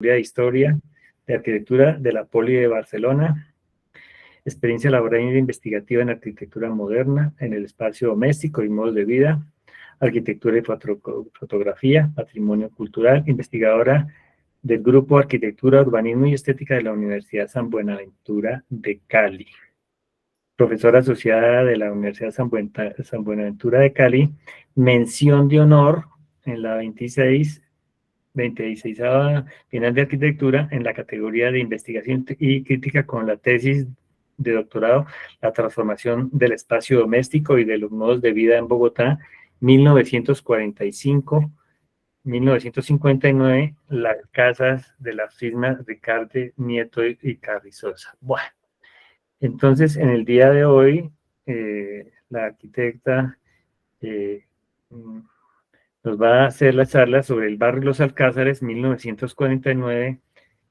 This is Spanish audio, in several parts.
de Historia de Arquitectura de la Poli de Barcelona, experiencia laboral e investigativa en arquitectura moderna, en el espacio doméstico y modos de vida, arquitectura y fotografía, patrimonio cultural, investigadora del Grupo Arquitectura, Urbanismo y Estética de la Universidad San Buenaventura de Cali. Profesora asociada de la Universidad San Buenaventura de Cali, mención de honor en la 26ª Bienal de Arquitectura en la categoría de investigación y crítica con la tesis de doctorado, la transformación del espacio doméstico y de los modos de vida en Bogotá, 1945-1959, las casas de las firmas Ricardo, Nieto y Carrizosa. Bueno, entonces en el día de hoy, la arquitecta nos va a hacer la charla sobre el barrio Los Alcázares, 1949,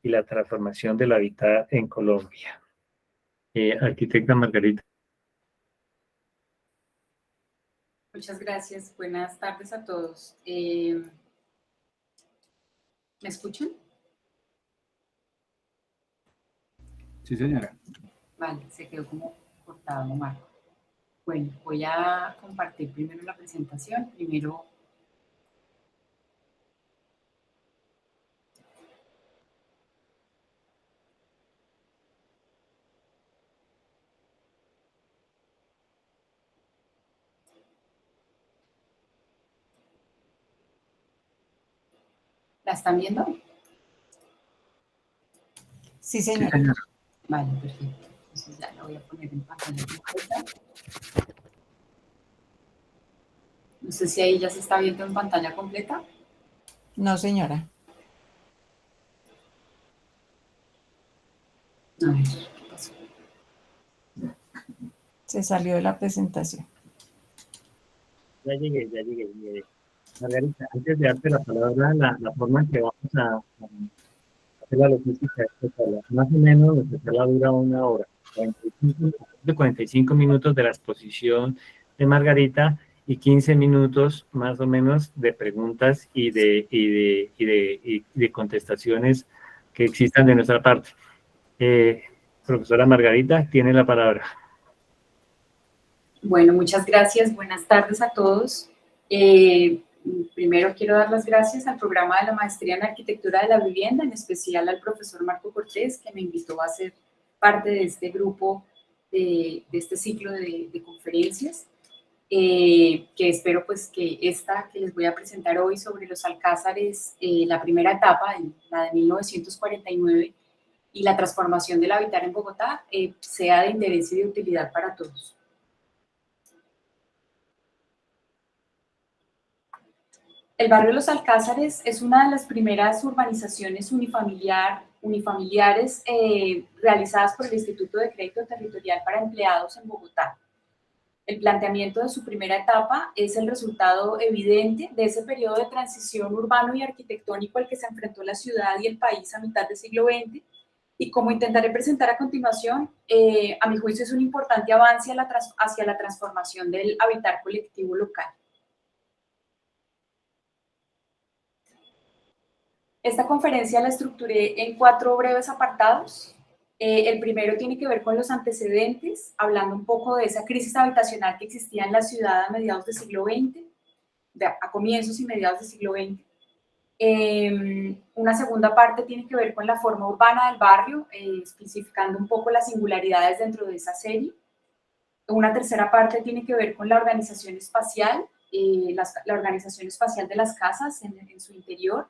y la transformación del hábitat en Colombia. Arquitecta Margarita. Muchas gracias. Buenas tardes a todos. ¿Me escuchan? Sí, señora. Vale, se quedó como cortado, Marco. Bueno, voy a compartir primero la presentación. ¿La están viendo? Sí, señora. Sí, señora. Vale, perfecto. Entonces ya la voy a poner en pantalla completa. No sé si ahí ya se está viendo en pantalla completa. No, señora. A ver, ¿qué pasó? Se salió de la presentación. Ya llegué. Margarita, antes de darte la palabra, la forma en que vamos a hacer la logística de esta charla, más o menos nuestra charla dura 1 hora, 45 minutos de la exposición de Margarita y 15 minutos más o menos de preguntas y de contestaciones que existan de nuestra parte. Profesora Margarita, tiene la palabra. Bueno, muchas gracias. Buenas tardes a todos. Primero quiero dar las gracias al programa de la Maestría en Arquitectura de la Vivienda, en especial al profesor Marco Cortés, que me invitó a ser parte de este grupo, de este ciclo de conferencias, que espero pues que esta que les voy a presentar hoy sobre los Alcázares, la primera etapa, la de 1949, y la transformación del hábitat en Bogotá, sea de interés y de utilidad para todos. El barrio Los Alcázares es una de las primeras urbanizaciones unifamiliares realizadas por el Instituto de Crédito Territorial para Empleados en Bogotá. El planteamiento de su primera etapa es el resultado evidente de ese periodo de transición urbano y arquitectónico al que se enfrentó la ciudad y el país a mitad del siglo XX, y como intentaré presentar a continuación, a mi juicio es un importante avance hacia la transformación del hábitat colectivo local. Esta conferencia la estructuré en 4 breves apartados. El primero tiene que ver con los antecedentes, hablando un poco de esa crisis habitacional que existía en la ciudad a mediados del siglo XX, a comienzos y mediados del siglo XX. Una segunda parte tiene que ver con la forma urbana del barrio, especificando un poco las singularidades dentro de esa serie. Una tercera parte tiene que ver con la organización espacial, la organización espacial de las casas en su interior,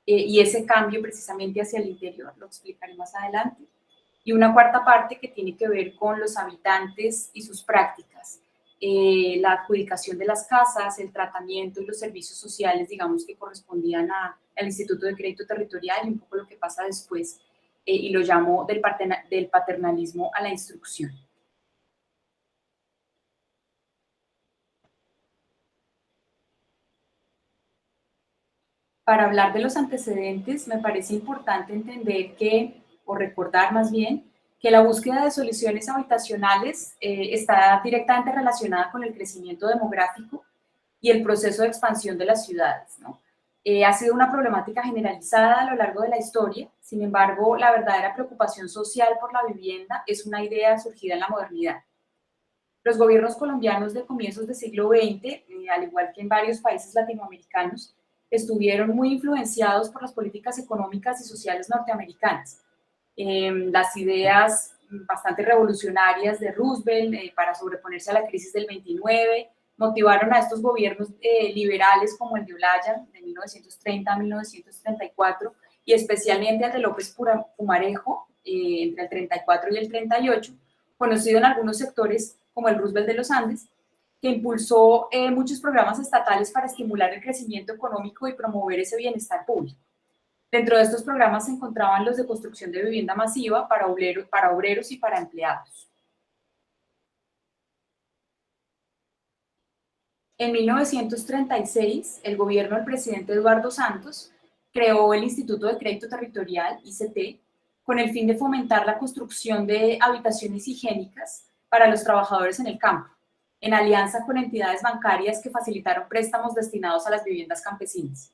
y ese cambio precisamente hacia el interior, lo explicaré más adelante. Y una cuarta parte que tiene que ver con los habitantes y sus prácticas, la adjudicación de las casas, el tratamiento y los servicios sociales, digamos, que correspondían al Instituto de Crédito Territorial, y un poco lo que pasa después, y lo llamo del paternalismo a la instrucción. Para hablar de los antecedentes, me parece importante entender o recordar más bien, que la búsqueda de soluciones habitacionales está directamente relacionada con el crecimiento demográfico y el proceso de expansión de las ciudades, ¿no? Ha sido una problemática generalizada a lo largo de la historia. Sin embargo, la verdadera preocupación social por la vivienda es una idea surgida en la modernidad. Los gobiernos colombianos de comienzos del siglo XX, al igual que en varios países latinoamericanos, estuvieron muy influenciados por las políticas económicas y sociales norteamericanas. Las ideas bastante revolucionarias de Roosevelt para sobreponerse a la crisis del 29 motivaron a estos gobiernos liberales como el de Olaya de 1930 a 1934 y especialmente al de López Pumarejo entre el 34 y el 38, conocido en algunos sectores como el Roosevelt de los Andes, que impulsó muchos programas estatales para estimular el crecimiento económico y promover ese bienestar público. Dentro de estos programas se encontraban los de construcción de vivienda masiva para obreros y para empleados. En 1936, el gobierno del presidente Eduardo Santos creó el Instituto de Crédito Territorial, ICT, con el fin de fomentar la construcción de habitaciones higiénicas para los trabajadores en el campo, en alianza con entidades bancarias que facilitaron préstamos destinados a las viviendas campesinas.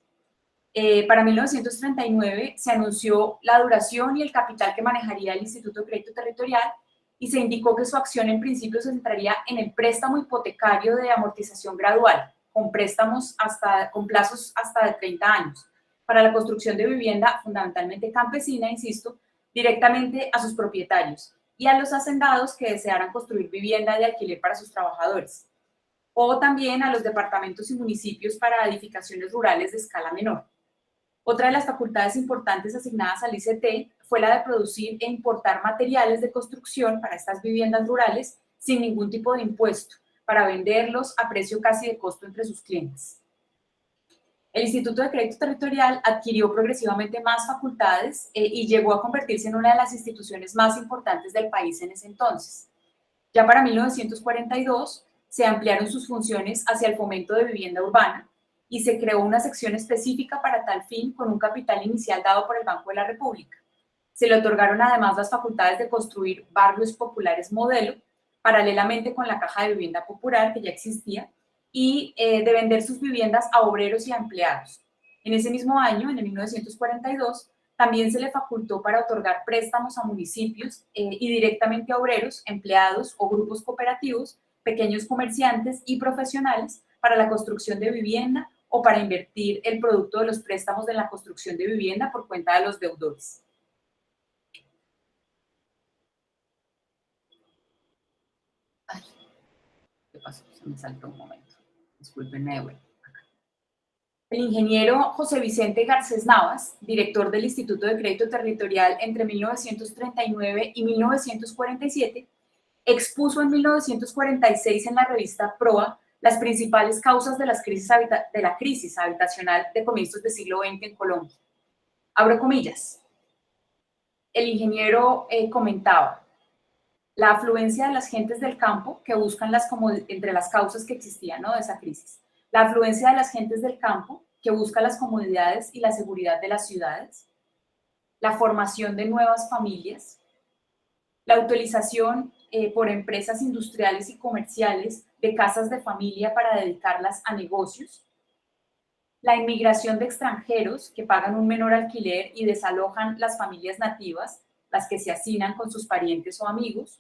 Para 1939 se anunció la duración y el capital que manejaría el Instituto de Crédito Territorial y se indicó que su acción en principio se centraría en el préstamo hipotecario de amortización gradual, con plazos hasta de 30 años, para la construcción de vivienda fundamentalmente campesina, insisto, directamente a sus propietarios y a los hacendados que desearan construir vivienda de alquiler para sus trabajadores, o también a los departamentos y municipios para edificaciones rurales de escala menor. Otra de las facultades importantes asignadas al ICT fue la de producir e importar materiales de construcción para estas viviendas rurales sin ningún tipo de impuesto, para venderlos a precio casi de costo entre sus clientes. El Instituto de Crédito Territorial adquirió progresivamente más facultades y llegó a convertirse en una de las instituciones más importantes del país en ese entonces. Ya para 1942 se ampliaron sus funciones hacia el fomento de vivienda urbana, y se creó una sección específica para tal fin con un capital inicial dado por el Banco de la República. Se le otorgaron además las facultades de construir barrios populares modelo, paralelamente con la Caja de Vivienda Popular, que ya existía, y de vender sus viviendas a obreros y a empleados. En ese mismo año, en el 1942, también se le facultó para otorgar préstamos a municipios y directamente a obreros, empleados o grupos cooperativos, pequeños comerciantes y profesionales para la construcción de vivienda o para invertir el producto de los préstamos de la construcción de vivienda por cuenta de los deudores. Ay, ¿qué pasó? Se me saltó un momento. Discúlpenme, bueno. El ingeniero José Vicente Garcés Navas, director del Instituto de Crédito Territorial entre 1939 y 1947, expuso en 1946 en la revista Proa las principales causas de la crisis habitacional de comienzos del siglo XX en Colombia. Abro comillas. El ingeniero comentaba: la afluencia de las gentes del campo que buscan entre las causas que existían, ¿no?, de esa crisis. La afluencia de las gentes del campo que buscan las comodidades y la seguridad de las ciudades. La formación de nuevas familias. La utilización por empresas industriales y comerciales de casas de familia para dedicarlas a negocios. La inmigración de extranjeros que pagan un menor alquiler y desalojan las familias nativas, las que se hacinan con sus parientes o amigos.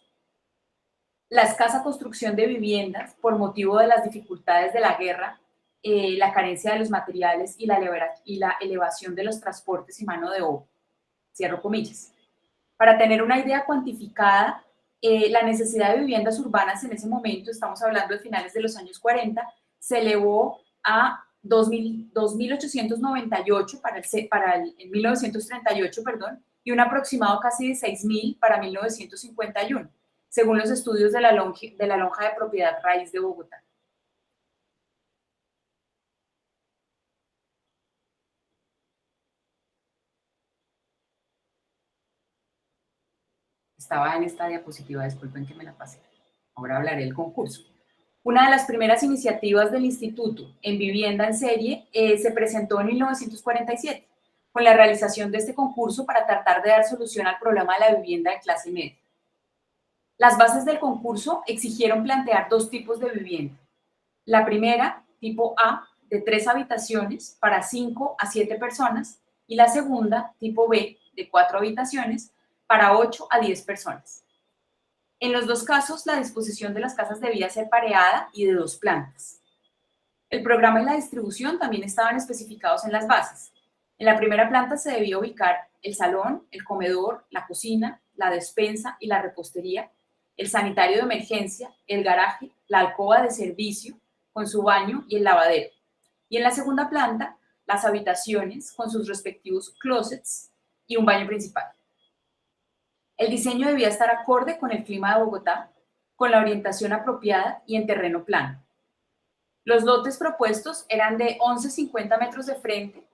La escasa construcción de viviendas por motivo de las dificultades de la guerra, la carencia de los materiales y la elevación de los transportes y mano de obra. Cierro comillas. Para tener una idea cuantificada, la necesidad de viviendas urbanas en ese momento, estamos hablando de finales de los años 40, se elevó a 2.898 en 1938, y un aproximado casi de 6.000 para 1951, según los estudios de la lonja de propiedad raíz de Bogotá. Estaba en esta diapositiva, disculpen que me la pasé. Ahora hablaré del concurso. Una de las primeras iniciativas del Instituto en vivienda en serie se presentó en 1947, con la realización de este concurso para tratar de dar solución al problema de la vivienda de clase media. Las bases del concurso exigieron plantear dos tipos de vivienda. La primera, tipo A, de 3 habitaciones para 5 a 7 personas y la segunda, tipo B, de 4 habitaciones para 8 a 10 personas. En los dos casos, la disposición de las casas debía ser pareada y de 2 plantas. El programa y la distribución también estaban especificados en las bases. En la primera planta se debía ubicar el salón, el comedor, la cocina, la despensa y la repostería, el sanitario de emergencia, el garaje, la alcoba de servicio con su baño y el lavadero. Y en la segunda planta, las habitaciones con sus respectivos closets y un baño principal. El diseño debía estar acorde con el clima de Bogotá, con la orientación apropiada y en terreno plano. Los lotes propuestos eran de 11,50 metros de frente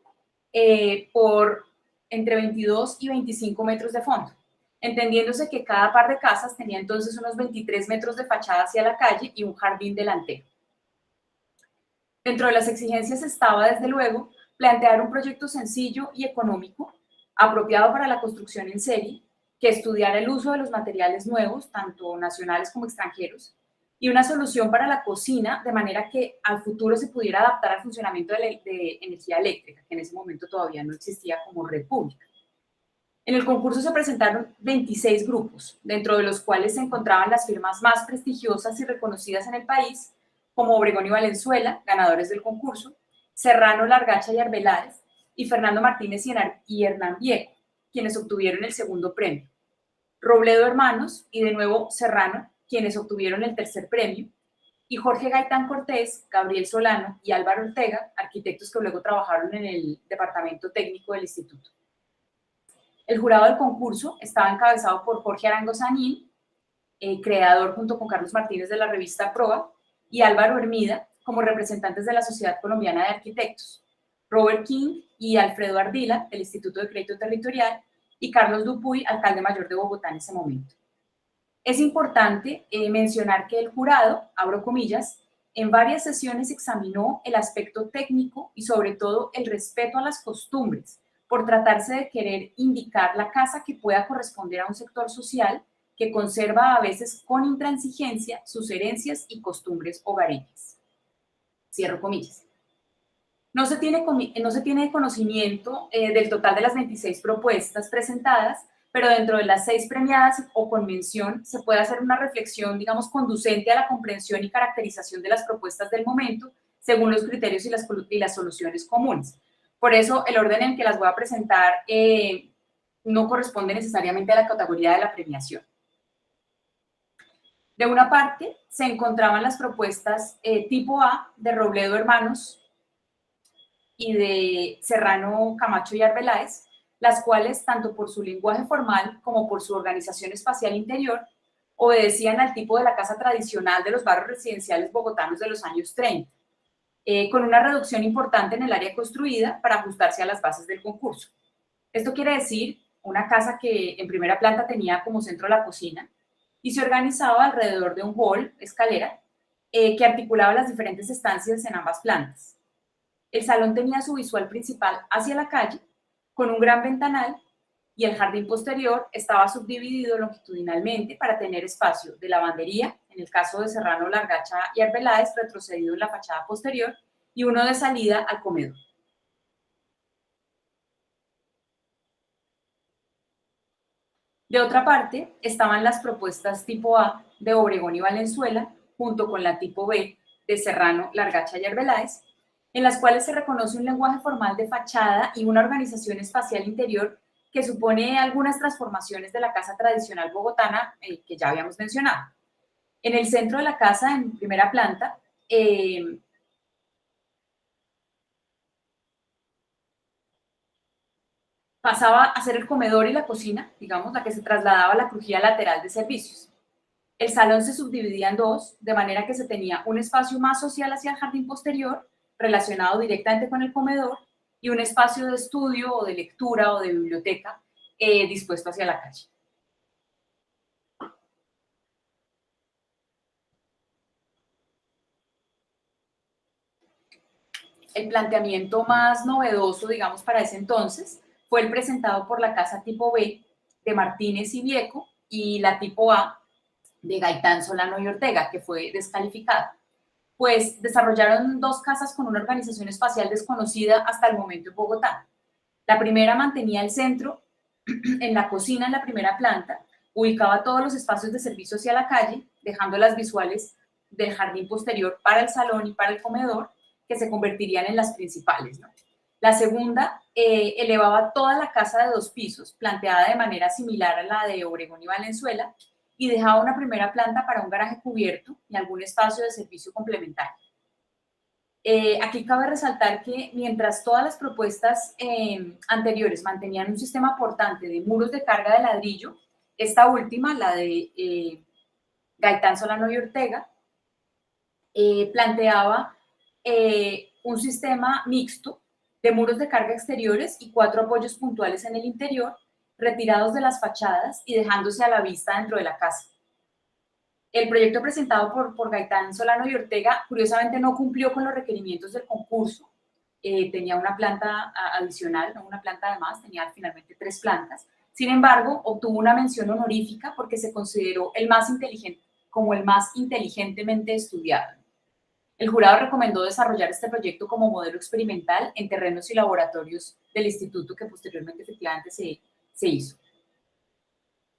por entre 22 y 25 metros de fondo, entendiéndose que cada par de casas tenía entonces unos 23 metros de fachada hacia la calle y un jardín delantero. Dentro de las exigencias estaba, desde luego, plantear un proyecto sencillo y económico, apropiado para la construcción en serie, que estudiara el uso de los materiales nuevos, tanto nacionales como extranjeros, y una solución para la cocina, de manera que al futuro se pudiera adaptar al funcionamiento de energía eléctrica, que en ese momento todavía no existía como red pública. En el concurso se presentaron 26 grupos, dentro de los cuales se encontraban las firmas más prestigiosas y reconocidas en el país, como Obregón y Valenzuela, ganadores del concurso, Serrano, Largacha y Arbeláez, y Fernando Martínez y Hernán Viejo, quienes obtuvieron el segundo premio. Robledo Hermanos y de nuevo Serrano, quienes obtuvieron el tercer premio, y Jorge Gaitán Cortés, Gabriel Solano y Álvaro Ortega, arquitectos que luego trabajaron en el departamento técnico del instituto. El jurado del concurso estaba encabezado por Jorge Arango Sanín, creador junto con Carlos Martínez de la revista Proa, y Álvaro Hermida, como representantes de la Sociedad Colombiana de Arquitectos, Robert King y Alfredo Ardila, del Instituto de Crédito Territorial, y Carlos Dupuy, alcalde mayor de Bogotá en ese momento. Es importante mencionar que el jurado, abro comillas, en varias sesiones examinó el aspecto técnico y sobre todo el respeto a las costumbres, por tratarse de querer indicar la casa que pueda corresponder a un sector social que conserva a veces con intransigencia sus herencias y costumbres hogareñas. Cierro comillas. No se tiene conocimiento del total de las 26 propuestas presentadas, pero dentro de las 6 premiadas o con mención se puede hacer una reflexión, digamos, conducente a la comprensión y caracterización de las propuestas del momento, según los criterios y las soluciones comunes. Por eso, el orden en que las voy a presentar no corresponde necesariamente a la categoría de la premiación. De una parte, se encontraban las propuestas tipo A de Robledo Hermanos y de Serrano, Camacho y Arbeláez, las cuales, tanto por su lenguaje formal como por su organización espacial interior, obedecían al tipo de la casa tradicional de los barrios residenciales bogotanos de los años 30, con una reducción importante en el área construida para ajustarse a las bases del concurso. Esto quiere decir una casa que en primera planta tenía como centro la cocina y se organizaba alrededor de un hall, escalera, que articulaba las diferentes estancias en ambas plantas. El salón tenía su visual principal hacia la calle, con un gran ventanal, y el jardín posterior estaba subdividido longitudinalmente para tener espacio de lavandería, en el caso de Serrano, Largacha y Arbeláez, retrocedido en la fachada posterior, y uno de salida al comedor. De otra parte, estaban las propuestas tipo A de Obregón y Valenzuela, junto con la tipo B de Serrano, Largacha y Arbeláez, en las cuales se reconoce un lenguaje formal de fachada y una organización espacial interior que supone algunas transformaciones de la casa tradicional bogotana que ya habíamos mencionado. En el centro de la casa, en primera planta, pasaba a ser el comedor y la cocina, digamos, la que se trasladaba a la crujía lateral de servicios. El salón se subdividía en dos, de manera que se tenía un espacio más social hacia el jardín posterior, relacionado directamente con el comedor, y un espacio de estudio o de lectura o de biblioteca dispuesto hacia la calle. El planteamiento más novedoso, digamos, para ese entonces, fue el presentado por la casa tipo B de Martínez y Vieco y la tipo A de Gaitán, Solano y Ortega, que fue descalificada. pues desarrollaron 2 casas con una organización espacial desconocida hasta el momento en Bogotá. La primera mantenía el centro en la cocina, en la primera planta, ubicaba todos los espacios de servicio hacia la calle, dejando las visuales del jardín posterior para el salón y para el comedor, que se convertirían en las principales, ¿no? La segunda elevaba toda la casa de 2 pisos, planteada de manera similar a la de Obregón y Valenzuela, y dejaba una primera planta para un garaje cubierto y algún espacio de servicio complementario. Aquí cabe resaltar que mientras todas las propuestas anteriores mantenían un sistema portante de muros de carga de ladrillo, esta última, la de Gaitán, Solano y Ortega, planteaba un sistema mixto de muros de carga exteriores y 4 apoyos puntuales en el interior, retirados de las fachadas y dejándose a la vista dentro de la casa. El proyecto presentado por Gaitán, Solano y Ortega, curiosamente no cumplió con los requerimientos del concurso. Tenía una planta adicional, no una planta de más, tenía finalmente 3 plantas. Sin embargo, obtuvo una mención honorífica porque se consideró el más inteligente, como el más inteligentemente estudiado. El jurado recomendó desarrollar este proyecto como modelo experimental en terrenos y laboratorios del instituto, que posteriormente efectivamente se hizo.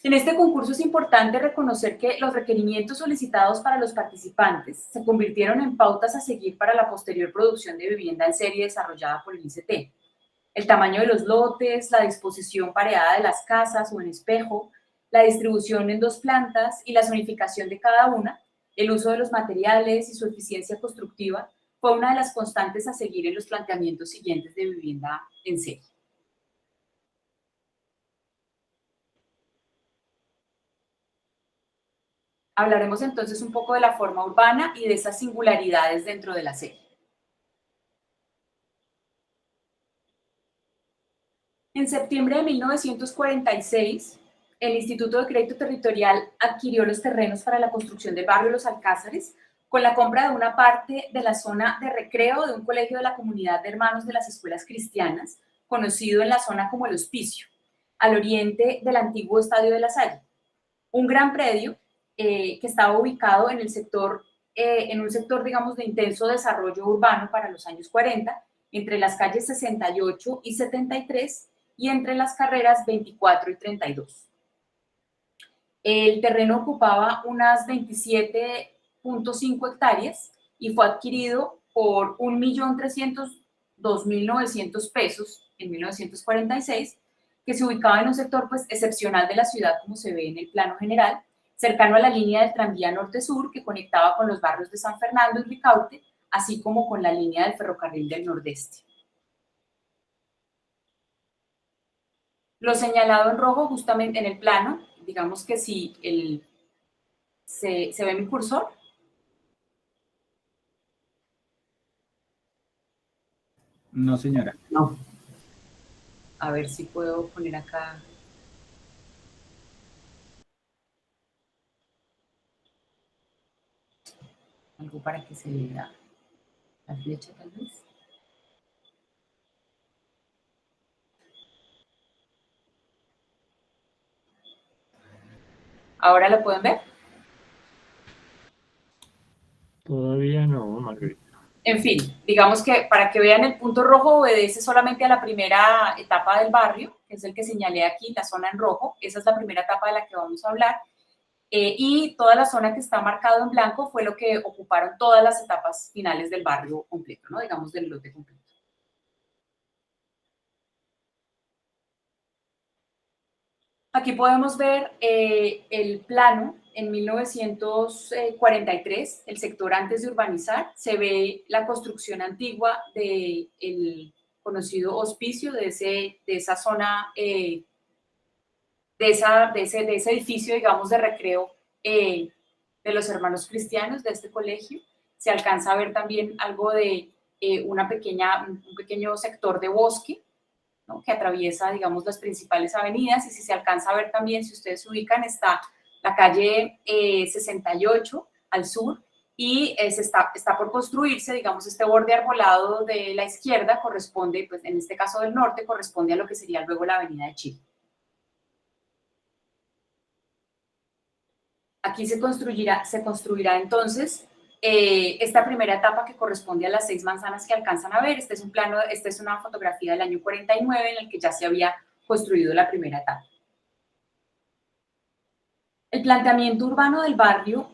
En este concurso es importante reconocer que los requerimientos solicitados para los participantes se convirtieron en pautas a seguir para la posterior producción de vivienda en serie desarrollada por el ICT. El tamaño de los lotes, la disposición pareada de las casas o en espejo, la distribución en 2 plantas y la zonificación de cada una, el uso de los materiales y su eficiencia constructiva fue una de las constantes a seguir en los planteamientos siguientes de vivienda en serie. Hablaremos entonces un poco de la forma urbana y de esas singularidades dentro de la serie. En septiembre de 1946, el Instituto de Crédito Territorial adquirió los terrenos para la construcción del barrio Los Alcázares con la compra de una parte de la zona de recreo de un colegio de la comunidad de hermanos de las escuelas cristianas, conocido en la zona como El Hospicio, al oriente del antiguo Estadio de la Salle. Un gran predio que estaba ubicado en el sector, en un sector, digamos, de intenso desarrollo urbano para los años 40, entre las calles 68 y 73 y entre las carreras 24 y 32. El terreno ocupaba unas 27.5 hectáreas y fue adquirido por 1.302.900 pesos en 1946, que se ubicaba en un sector pues, excepcional de la ciudad, como se ve en el plano general, cercano a la línea del tranvía norte-sur que conectaba con los barrios de San Fernando y Ricaurte, así como con la línea del ferrocarril del Nordeste. Lo señalado en rojo justamente en el plano, digamos que si se ve mi cursor. No, señora. No. A ver si puedo poner acá. Algo para que se vea la flecha tal vez. ¿Ahora lo pueden ver? Todavía no, Margarita. En fin, digamos que para que vean el punto rojo obedece solamente a la primera etapa del barrio, que es el que señalé aquí, la zona en rojo. Esa es la primera etapa de la que vamos a hablar. Y toda la zona que está marcado en blanco fue lo que ocuparon todas las etapas finales del barrio completo, ¿no? Digamos del lote completo. Aquí podemos ver el plano en 1943, el sector antes de urbanizar. Se ve la construcción antigua del conocido hospicio, de esa zona, de ese edificio, digamos, de recreo de los hermanos cristianos de este colegio. Se alcanza a ver también algo de un pequeño sector de bosque, ¿no? Que atraviesa, digamos, las principales avenidas, y si se alcanza a ver también, si ustedes se ubican, está la calle 68 al sur, y está por construirse, digamos, este borde arbolado de la izquierda corresponde, pues en este caso del norte, corresponde a lo que sería luego la avenida de Chile. Aquí se construirá entonces esta primera etapa que corresponde a las 6 manzanas que alcanzan a ver. Este es una fotografía del año 49 en el que ya se había construido la primera etapa. El planteamiento urbano del barrio,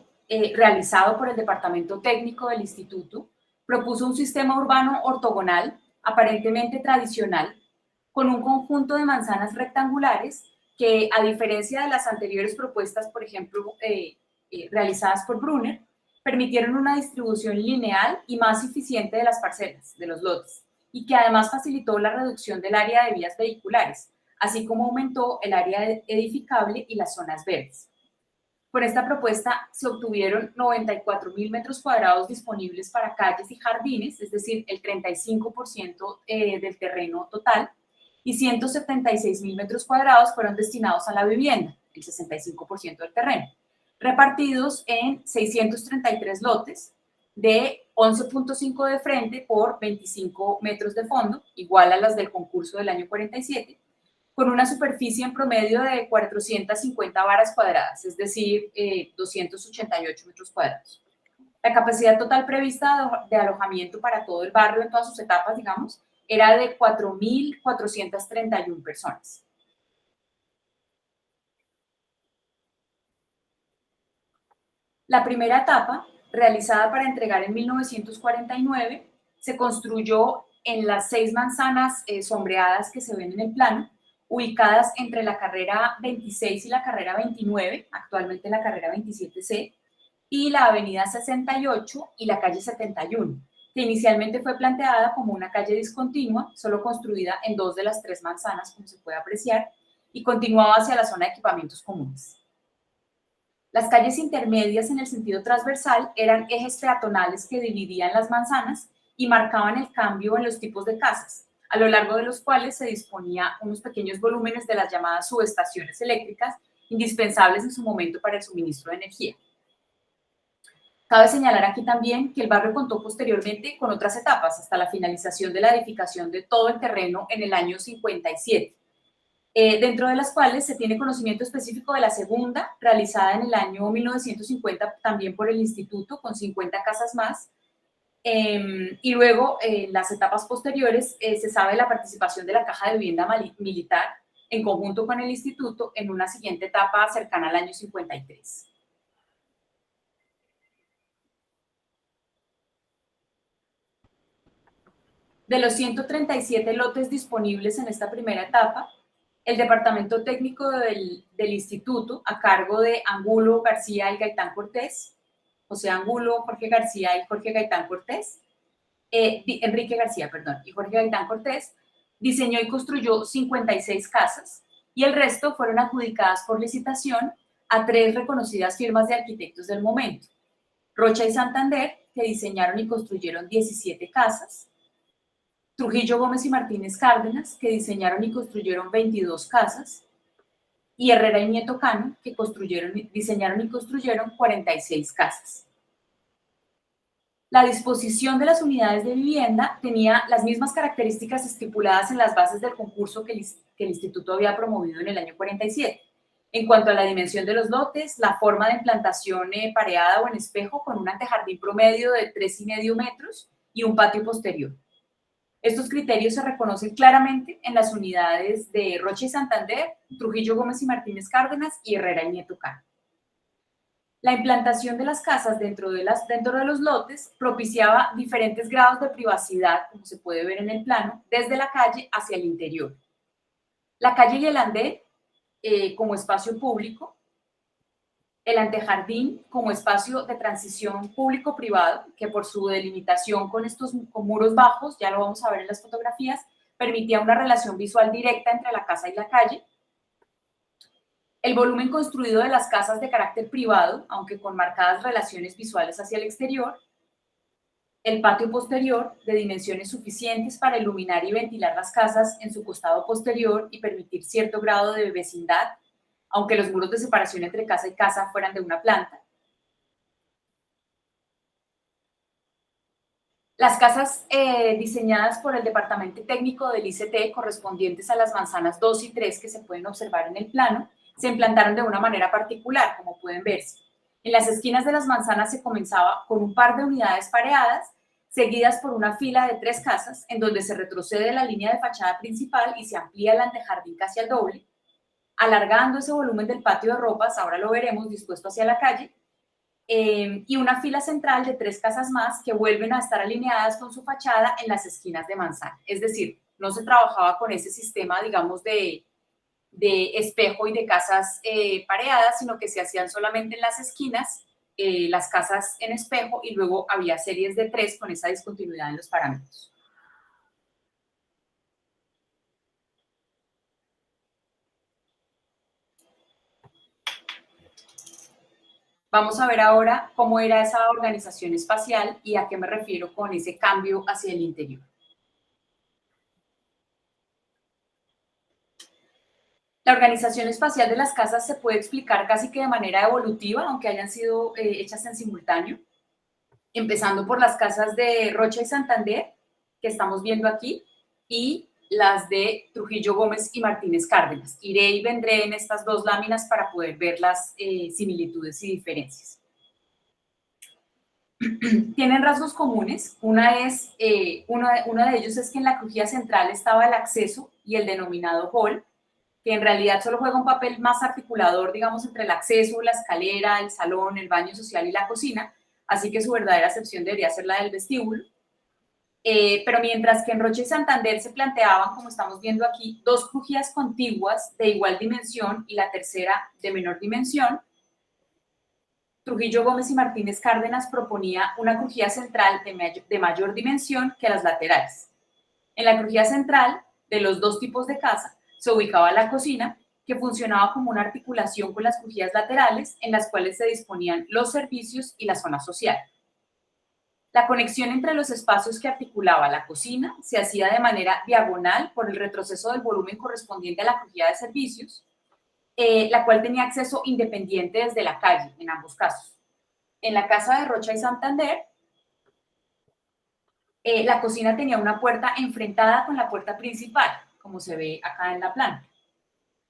realizado por el Departamento Técnico del Instituto, propuso un sistema urbano ortogonal, aparentemente tradicional, con un conjunto de manzanas rectangulares que, a diferencia de las anteriores propuestas, por ejemplo, realizadas por Brunner, permitieron una distribución lineal y más eficiente de las parcelas, de los lotes, y que además facilitó la reducción del área de vías vehiculares, así como aumentó el área edificable y las zonas verdes. Con esta propuesta se obtuvieron 94.000 metros cuadrados disponibles para calles y jardines, es decir, el 35% del terreno total, y 176.000 metros cuadrados fueron destinados a la vivienda, el 65% del terreno, repartidos en 633 lotes de 11.5 de frente por 25 metros de fondo, igual a las del concurso del año 47, con una superficie en promedio de 450 varas cuadradas, es decir, 288 metros cuadrados. La capacidad total prevista de alojamiento para todo el barrio en todas sus etapas, digamos, era de 4.431 personas. La primera etapa, realizada para entregar en 1949, se construyó en las 6 manzanas sombreadas que se ven en el plano, ubicadas entre la carrera 26 y la carrera 29, actualmente la carrera 27C, y la avenida 68 y la calle 71, que inicialmente fue planteada como una calle discontinua, solo construida en 2 de las 3 manzanas, como se puede apreciar, y continuaba hacia la zona de equipamientos comunes. Las calles intermedias en el sentido transversal eran ejes peatonales que dividían las manzanas y marcaban el cambio en los tipos de casas, a lo largo de los cuales se disponía unos pequeños volúmenes de las llamadas subestaciones eléctricas, indispensables en su momento para el suministro de energía. Cabe señalar aquí también que el barrio contó posteriormente con otras etapas, hasta la finalización de la edificación de todo el terreno en el año 57, dentro de las cuales se tiene conocimiento específico de la segunda, realizada en el año 1950 también por el Instituto, con 50 casas más. Y luego, en las etapas posteriores, se sabe de la participación de la Caja de Vivienda Militar en conjunto con el Instituto en una siguiente etapa cercana al año 53. De los 137 lotes disponibles en esta primera etapa, el Departamento Técnico del Instituto, a cargo de Angulo, García y Gaitán Cortés, José Angulo, Jorge García y Jorge Gaitán Cortés, Enrique García, perdón, y Jorge Gaitán Cortés, diseñó y construyó 56 casas, y el resto fueron adjudicadas por licitación a 3 reconocidas firmas de arquitectos del momento: Rocha y Santander, que diseñaron y construyeron 17 casas; Trujillo, Gómez y Martínez Cárdenas, que diseñaron y construyeron 22 casas; y Herrera y Nieto Cano, que diseñaron y construyeron 46 casas. La disposición de las unidades de vivienda tenía las mismas características estipuladas en las bases del concurso que el Instituto había promovido en el año 47. En cuanto a la dimensión de los lotes, la forma de implantación pareada o en espejo, con un antejardín promedio de 3,5 metros y un patio posterior. Estos criterios se reconocen claramente en las unidades de Rocha y Santander, Trujillo, Gómez y Martínez Cárdenas y Herrera y Nieto Cano. La implantación de las casas dentro de los lotes propiciaba diferentes grados de privacidad, como se puede ver en el plano, desde la calle hacia el interior. La calle y el andén como espacio público, el antejardín como espacio de transición público-privado, que por su delimitación con muros bajos, ya lo vamos a ver en las fotografías, permitía una relación visual directa entre la casa y la calle. El volumen construido de las casas de carácter privado, aunque con marcadas relaciones visuales hacia el exterior. El patio posterior, de dimensiones suficientes para iluminar y ventilar las casas en su costado posterior y permitir cierto grado de vecindad, aunque los muros de separación entre casa y casa fueran de una planta. Las casas diseñadas por el Departamento Técnico del ICT, correspondientes a las manzanas 2 y 3 que se pueden observar en el plano, se implantaron de una manera particular, como pueden verse. En las esquinas de las manzanas se comenzaba con un par de unidades pareadas, seguidas por una fila de 3 casas, en donde se retrocede la línea de fachada principal y se amplía el antejardín casi al doble, alargando ese volumen del patio de ropas, ahora lo veremos, dispuesto hacia la calle, y una fila central de 3 casas más que vuelven a estar alineadas con su fachada en las esquinas de manzana. Es decir, no se trabajaba con ese sistema, digamos, de espejo y de casas pareadas, sino que se hacían solamente en las esquinas, las casas en espejo, y luego había series de 3 con esa discontinuidad en los parámetros. Vamos a ver ahora cómo era esa organización espacial y a qué me refiero con ese cambio hacia el interior. La organización espacial de las casas se puede explicar casi que de manera evolutiva, aunque hayan sido hechas en simultáneo, empezando por las casas de Rocha y Santander, que estamos viendo aquí, y las de Trujillo Gómez y Martínez Cárdenas. Iré y vendré en estas 2 láminas para poder ver las similitudes y diferencias. Tienen rasgos comunes. Uno de ellos es que en la crujía central estaba el acceso y el denominado hall, que en realidad solo juega un papel más articulador, digamos, entre el acceso, la escalera, el salón, el baño social y la cocina, así que su verdadera acepción debería ser la del vestíbulo. Pero mientras que en Rocha y Santander se planteaban, como estamos viendo aquí, 2 crujías contiguas de igual dimensión y la tercera de menor dimensión, Trujillo Gómez y Martínez Cárdenas proponía una crujía central de mayor dimensión que las laterales. En la crujía central de los 2 tipos de casa se ubicaba la cocina, que funcionaba como una articulación con las crujías laterales, en las cuales se disponían los servicios y la zona social. La conexión entre los espacios que articulaba la cocina se hacía de manera diagonal por el retroceso del volumen correspondiente a la crujía de servicios, la cual tenía acceso independiente desde la calle, en ambos casos. En la casa de Rocha y Santander, la cocina tenía una puerta enfrentada con la puerta principal, como se ve acá en la planta.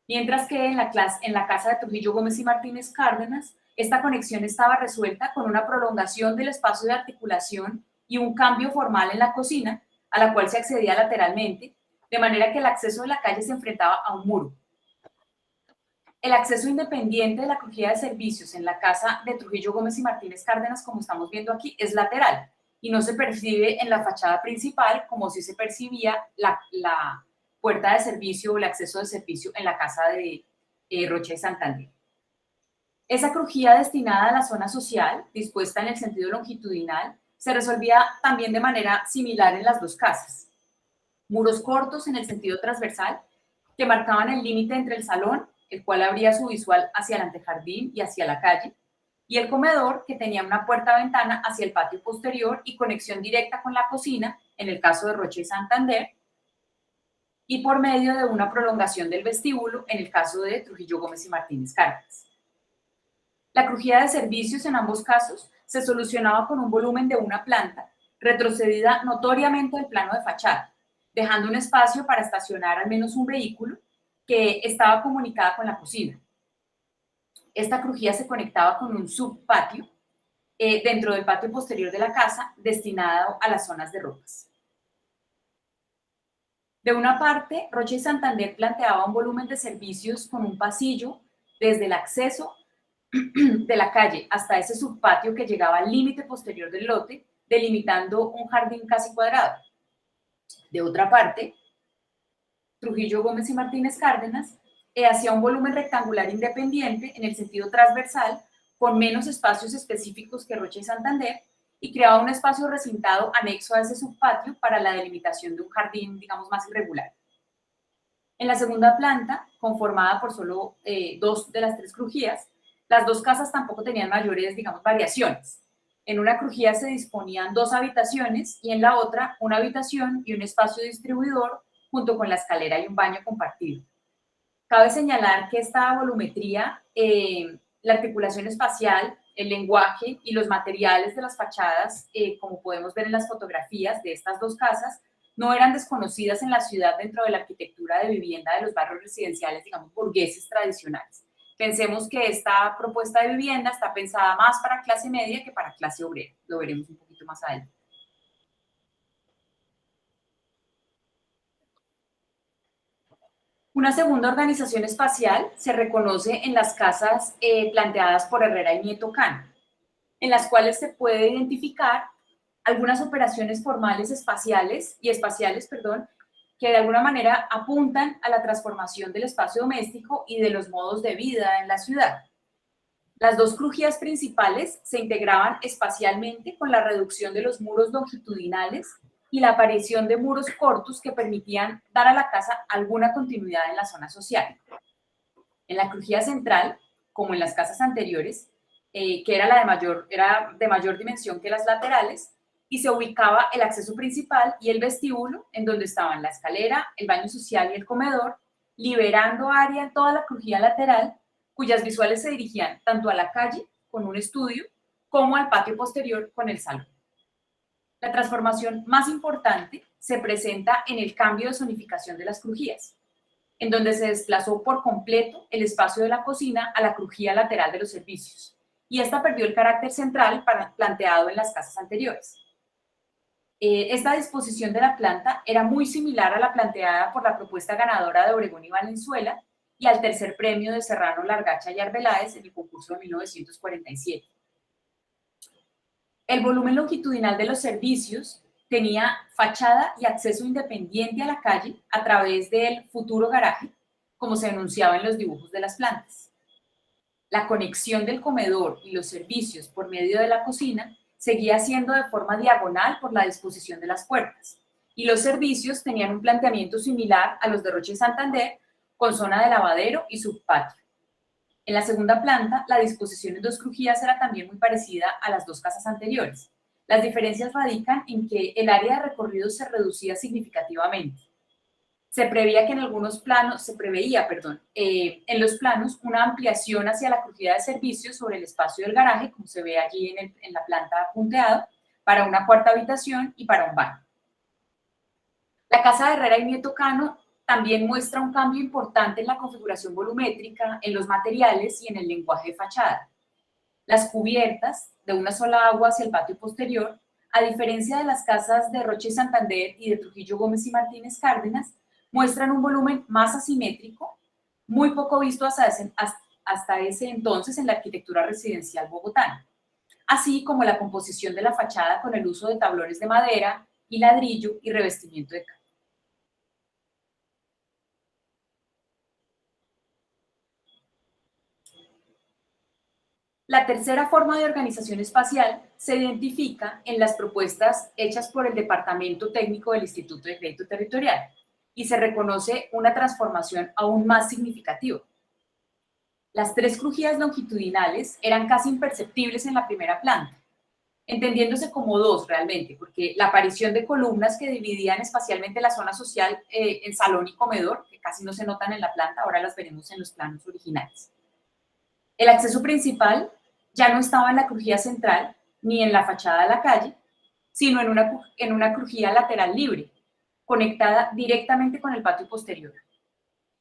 Mientras que en la casa de Trujillo Gómez y Martínez Cárdenas, esta conexión estaba resuelta con una prolongación del espacio de articulación y un cambio formal en la cocina, a la cual se accedía lateralmente, de manera que el acceso de la calle se enfrentaba a un muro. El acceso independiente de la crujía de servicios en la casa de Trujillo Gómez y Martínez Cárdenas, como estamos viendo aquí, es lateral y no se percibe en la fachada principal como si se percibía la puerta de servicio o el acceso de servicio en la casa de Rocha y Santander. Esa crujía destinada a la zona social, dispuesta en el sentido longitudinal, se resolvía también de manera similar en las 2 casas. Muros cortos en el sentido transversal que marcaban el límite entre el salón, el cual abría su visual hacia el antejardín y hacia la calle, y el comedor, que tenía una puerta-ventana hacia el patio posterior y conexión directa con la cocina, en el caso de Rocha y Santander, y por medio de una prolongación del vestíbulo, en el caso de Trujillo Gómez y Martínez Cárdenas. La crujía de servicios en ambos casos se solucionaba con un volumen de una planta, retrocedida notoriamente del plano de fachada, dejando un espacio para estacionar al menos un vehículo que estaba comunicada con la cocina. Esta crujía se conectaba con un subpatio dentro del patio posterior de la casa, destinado a las zonas de ropas. De una parte, Rocha y Santander planteaba un volumen de servicios con un pasillo desde el acceso de la calle hasta ese subpatio que llegaba al límite posterior del lote, delimitando un jardín casi cuadrado. De otra parte, Trujillo Gómez y Martínez Cárdenas hacía un volumen rectangular independiente en el sentido transversal, con menos espacios específicos que Rocha y Santander, y creaba un espacio recintado anexo a ese subpatio para la delimitación de un jardín, digamos, más irregular. En la segunda planta, conformada por solo 2 de las 3 crujías, las 2 casas tampoco tenían mayores, digamos, variaciones. En una crujía se disponían 2 habitaciones y en la otra una habitación y un espacio distribuidor junto con la escalera y un baño compartido. Cabe señalar que esta volumetría, la articulación espacial, el lenguaje y los materiales de las fachadas, como podemos ver en las fotografías de estas 2 casas, no eran desconocidas en la ciudad dentro de la arquitectura de vivienda de los barrios residenciales, digamos, burgueses tradicionales. Pensemos que esta propuesta de vivienda está pensada más para clase media que para clase obrera. Lo veremos un poquito más adelante. Una segunda organización espacial se reconoce en las casas planteadas por Herrera y Nieto Cano, en las cuales se puede identificar algunas operaciones formales espaciales, que de alguna manera apuntan a la transformación del espacio doméstico y de los modos de vida en la ciudad. Las dos crujías principales se integraban espacialmente con la reducción de los muros longitudinales y la aparición de muros cortos que permitían dar a la casa alguna continuidad en la zona social. En la crujía central, como en las casas anteriores, que era de mayor dimensión que las laterales, y se ubicaba el acceso principal y el vestíbulo, en donde estaban la escalera, el baño social y el comedor, liberando área en toda la crujía lateral, cuyas visuales se dirigían tanto a la calle, con un estudio, como al patio posterior, con el salón. La transformación más importante se presenta en el cambio de zonificación de las crujías, en donde se desplazó por completo el espacio de la cocina a la crujía lateral de los servicios, y esta perdió el carácter central planteado en las casas anteriores. Esta disposición de la planta era muy similar a la planteada por la propuesta ganadora de Obregón y Valenzuela y al tercer premio de Serrano, Largacha y Arbeláez en el concurso de 1947. El volumen longitudinal de los servicios tenía fachada y acceso independiente a la calle a través del futuro garaje, como se enunciaba en los dibujos de las plantas. La conexión del comedor y los servicios por medio de la cocina seguía siendo de forma diagonal por la disposición de las puertas, y los servicios tenían un planteamiento similar a los de Rocha y Santander, con zona de lavadero y subpatio. En la segunda planta, la disposición en dos crujías era también muy parecida a las dos casas anteriores. Las diferencias radican en que el área de recorrido se reducía significativamente. Se preveía en los planos una ampliación hacia la crujía de servicios sobre el espacio del garaje, como se ve allí en la planta punteado, para una cuarta habitación y para un baño. La casa de Herrera y Nieto Cano también muestra un cambio importante en la configuración volumétrica, en los materiales y en el lenguaje de fachada. Las cubiertas, de una sola agua hacia el patio posterior, a diferencia de las casas de Rocha y Santander y de Trujillo Gómez y Martínez Cárdenas, muestran un volumen más asimétrico, muy poco visto hasta ese entonces en la arquitectura residencial bogotana, así como la composición de la fachada con el uso de tablones de madera y ladrillo y revestimiento de cal. La tercera forma de organización espacial se identifica en las propuestas hechas por el Departamento Técnico del Instituto de Crédito Territorial y se reconoce una transformación aún más significativa. Las tres crujías longitudinales eran casi imperceptibles en la primera planta, entendiéndose como dos realmente, porque la aparición de columnas que dividían espacialmente la zona social en salón y comedor, que casi no se notan en la planta, ahora las veremos en los planos originales. El acceso principal ya no estaba en la crujía central ni en la fachada de la calle, sino en una crujía lateral libre, conectada directamente con el patio posterior.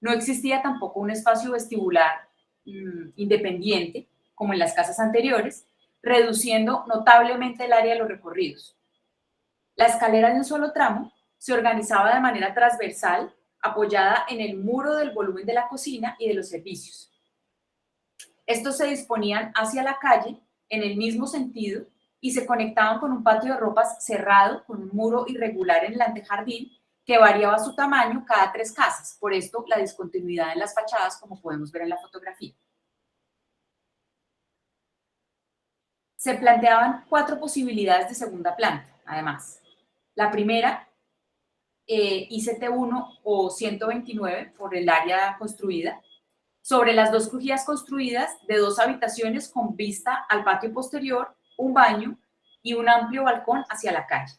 No existía tampoco un espacio vestibular independiente, como en las casas anteriores, reduciendo notablemente el área de los recorridos. La escalera de un solo tramo se organizaba de manera transversal, apoyada en el muro del volumen de la cocina y de los servicios. Estos se disponían hacia la calle en el mismo sentido y se conectaban con un patio de ropas cerrado con un muro irregular en el antejardín que variaba su tamaño cada 3 casas, por esto la discontinuidad en las fachadas, como podemos ver en la fotografía. Se planteaban 4 posibilidades de segunda planta, además. La primera, ICT1 o 129 por el área construida, sobre las 2 crujías construidas de 2 habitaciones con vista al patio posterior, un baño y un amplio balcón hacia la calle.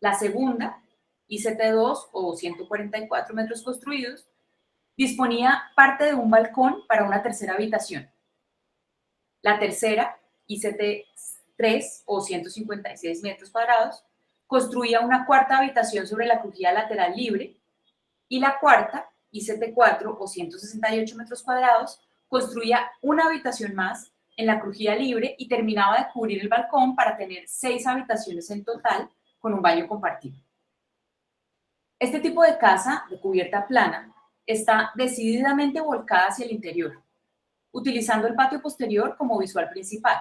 La segunda, ICT2 o 144 metros construidos, disponía parte de un balcón para una tercera habitación. La tercera, ICT3 o 156 metros cuadrados, construía una cuarta habitación sobre la crujía lateral libre, y la cuarta, ICT4 o 168 metros cuadrados, construía una habitación más en la crujía libre y terminaba de cubrir el balcón para tener 6 habitaciones en total con un baño compartido. Este tipo de casa, de cubierta plana, está decididamente volcada hacia el interior, utilizando el patio posterior como visual principal,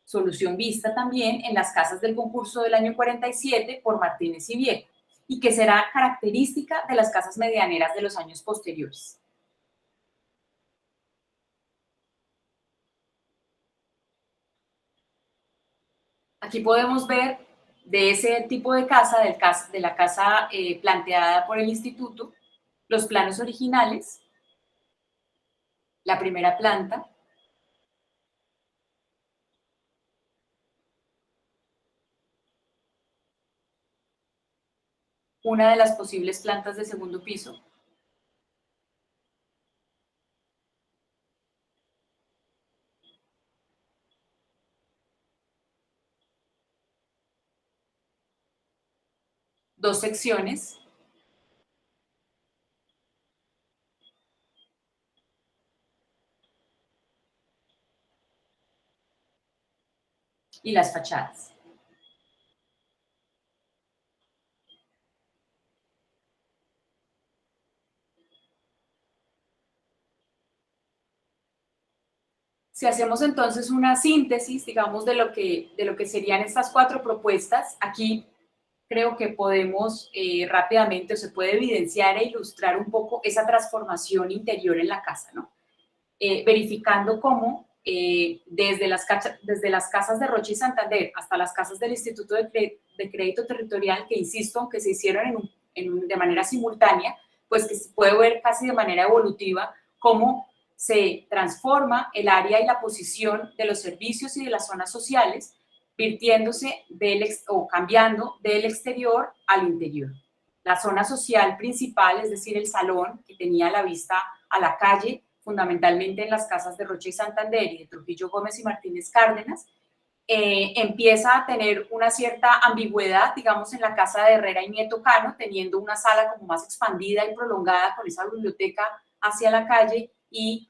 solución vista también en las casas del concurso del año 47 por Martínez y Viejo, y que será característica de las casas medianeras de los años posteriores. Aquí podemos ver de ese tipo de casa, de la casa planteada por el instituto, los planos originales, la primera planta, una de las posibles plantas de segundo piso, dos secciones, y las fachadas. Si hacemos entonces una síntesis, digamos, de lo que serían estas 4 propuestas, aquí creo que podemos rápidamente, o se puede evidenciar e ilustrar un poco esa transformación interior en la casa, ¿no? Verificando cómo desde las casas de Rocha y Santander hasta las casas del Instituto de Crédito Territorial, que insisto, aunque se hicieron de manera simultánea, pues que se puede ver casi de manera evolutiva cómo se transforma el área y la posición de los servicios y de las zonas sociales, virtiéndose o cambiando del exterior al interior. La zona social principal, es decir, el salón, que tenía la vista a la calle, fundamentalmente en las casas de Rocha y Santander y de Trujillo Gómez y Martínez Cárdenas, empieza a tener una cierta ambigüedad, digamos, en la casa de Herrera y Nieto Cano, teniendo una sala como más expandida y prolongada con esa biblioteca hacia la calle y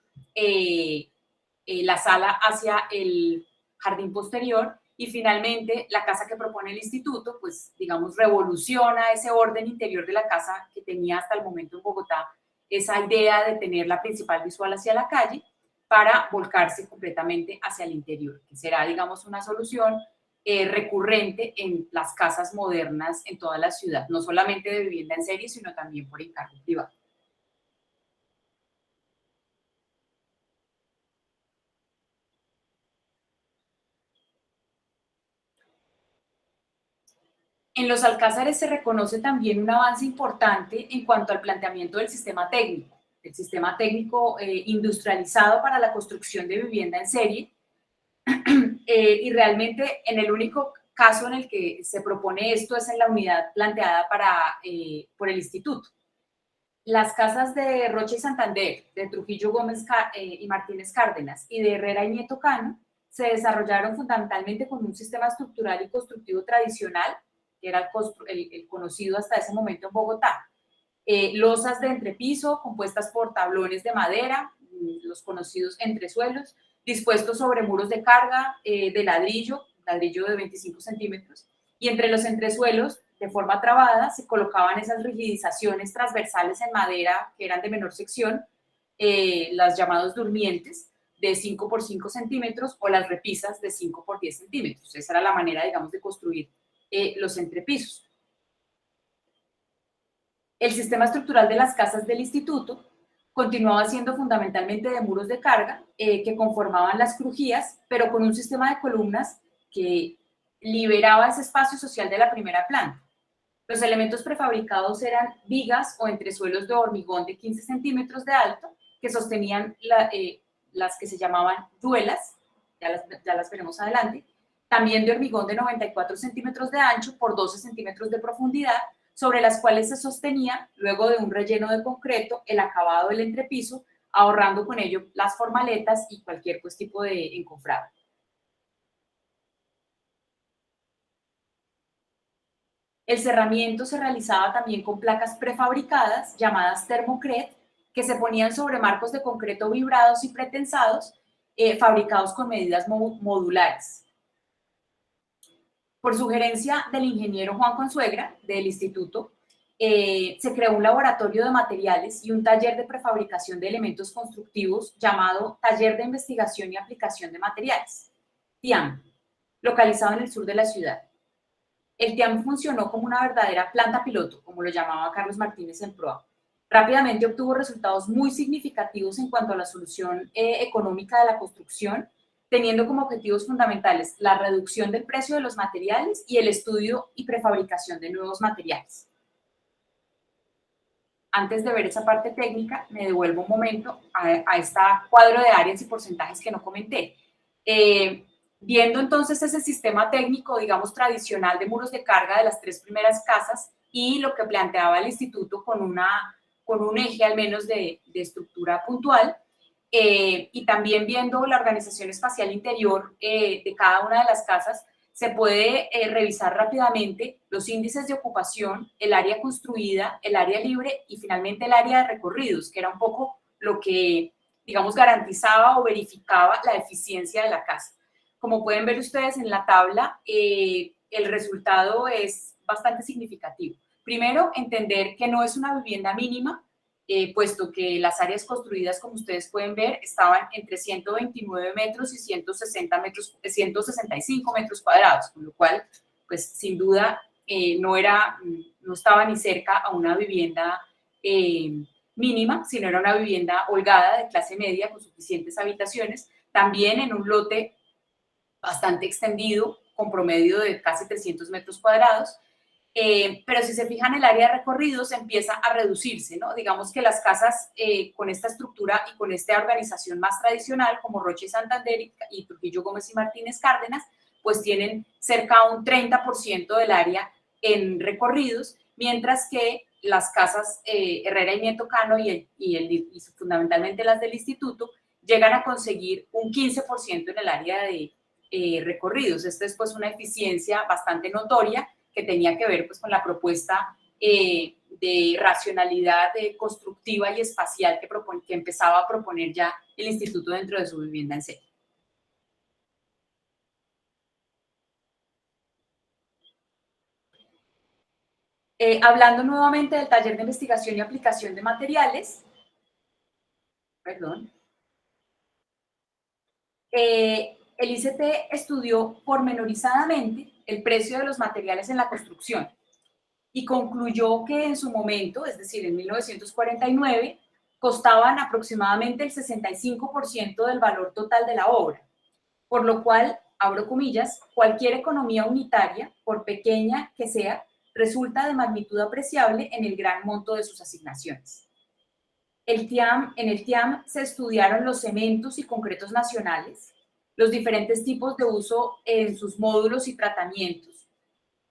la sala hacia el jardín posterior. Y finalmente, la casa que propone el instituto, pues, digamos, revoluciona ese orden interior de la casa que tenía hasta el momento en Bogotá, esa idea de tener la principal visual hacia la calle para volcarse completamente hacia el interior, que será, digamos, una solución recurrente en las casas modernas en toda la ciudad, no solamente de vivienda en serie, sino también por encargo privado. En los alcázares se reconoce también un avance importante en cuanto al planteamiento del sistema técnico, industrializado para la construcción de vivienda en serie, y realmente en el único caso en el que se propone esto es en la unidad planteada por el instituto. Las casas de Rocha y Santander, de Trujillo Gómez y Martínez Cárdenas y de Herrera y Nieto Cano se desarrollaron fundamentalmente con un sistema estructural y constructivo tradicional, que era el conocido hasta ese momento en Bogotá. Losas de entrepiso compuestas por tablones de madera, los conocidos entresuelos, dispuestos sobre muros de carga de ladrillo de 25 centímetros, y entre los entresuelos, de forma trabada, se colocaban esas rigidizaciones transversales en madera que eran de menor sección, las llamadas durmientes, de 5 por 5 centímetros, o las repisas de 5 por 10 centímetros. Esa era la manera, digamos, de construir los entrepisos. El sistema estructural de las casas del instituto continuaba siendo fundamentalmente de muros de carga que conformaban las crujías, pero con un sistema de columnas que liberaba ese espacio social de la primera planta. Los elementos prefabricados eran vigas o entresuelos de hormigón de 15 centímetros de alto que sostenían las que se llamaban duelas, ya las veremos adelante, también de hormigón de 94 centímetros de ancho por 12 centímetros de profundidad, sobre las cuales se sostenía, luego de un relleno de concreto, el acabado del entrepiso, ahorrando con ello las formaletas y cualquier tipo de encofrado. El cerramiento se realizaba también con placas prefabricadas llamadas Thermocret, que se ponían sobre marcos de concreto vibrados y pretensados, fabricados con medidas modulares. Por sugerencia del ingeniero Juan Consuegra, del instituto, se creó un laboratorio de materiales y un taller de prefabricación de elementos constructivos llamado Taller de Investigación y Aplicación de Materiales, TIAM, localizado en el sur de la ciudad. El TIAM funcionó como una verdadera planta piloto, como lo llamaba Carlos Martínez en proa. Rápidamente obtuvo resultados muy significativos en cuanto a la solución económica de la construcción, teniendo como objetivos fundamentales la reducción del precio de los materiales y el estudio y prefabricación de nuevos materiales. Antes de ver esa parte técnica, me devuelvo un momento a este cuadro de áreas y porcentajes que no comenté. Viendo entonces ese sistema técnico, digamos, tradicional de muros de carga de las 3 primeras casas y lo que planteaba el instituto con un eje al menos de estructura puntual, y también viendo la organización espacial interior de cada una de las casas, se puede revisar rápidamente los índices de ocupación, el área construida, el área libre y finalmente el área de recorridos, que era un poco lo que, digamos, garantizaba o verificaba la eficiencia de la casa. Como pueden ver ustedes en la tabla, el resultado es bastante significativo. Primero, entender que no es una vivienda mínima, puesto que las áreas construidas, como ustedes pueden ver, estaban entre 129 metros y 165 metros cuadrados, con lo cual, pues, sin duda, no estaba ni cerca a una vivienda mínima, sino era una vivienda holgada de clase media con suficientes habitaciones, también en un lote bastante extendido, con promedio de casi 300 metros cuadrados, pero si se fijan, el área de recorridos empieza a reducirse, ¿no? Digamos que las casas con esta estructura y con esta organización más tradicional, como Rocha y Santander y Trujillo Gómez y Martínez Cárdenas, pues tienen cerca a un 30% del área en recorridos, mientras que las casas Herrera y Nieto Cano y fundamentalmente las del instituto llegan a conseguir un 15% en el área de recorridos. Esta es pues una eficiencia bastante notoria que tenía que ver pues con la propuesta de racionalidad constructiva y espacial que empezaba a proponer ya el instituto dentro de su vivienda en serie. Hablando nuevamente del taller de investigación y aplicación de materiales, el ICT estudió pormenorizadamente el precio de los materiales en la construcción y concluyó que en su momento, es decir, en 1949, costaban aproximadamente el 65% del valor total de la obra, por lo cual, abro comillas, cualquier economía unitaria, por pequeña que sea, resulta de magnitud apreciable en el gran monto de sus asignaciones. En el TIAM se estudiaron los cementos y concretos nacionales, los diferentes tipos de uso en sus módulos y tratamientos.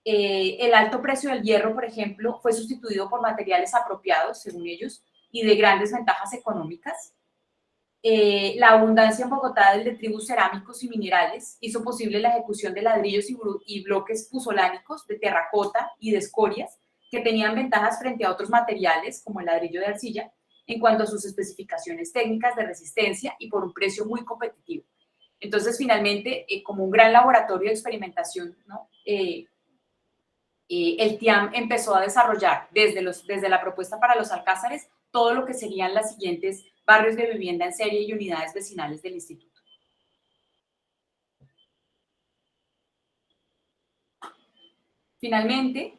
El alto precio del hierro, por ejemplo, fue sustituido por materiales apropiados, según ellos, y de grandes ventajas económicas. La abundancia en Bogotá del detritus cerámicos y minerales hizo posible la ejecución de ladrillos y bloques puzolánicos de terracota y de escorias que tenían ventajas frente a otros materiales, como el ladrillo de arcilla, en cuanto a sus especificaciones técnicas de resistencia y por un precio muy competitivo. Entonces, finalmente, como un gran laboratorio de experimentación, ¿no? El TIAM empezó a desarrollar desde la propuesta para los alcázares todo lo que serían los siguientes barrios de vivienda en serie y unidades vecinales del instituto. Finalmente,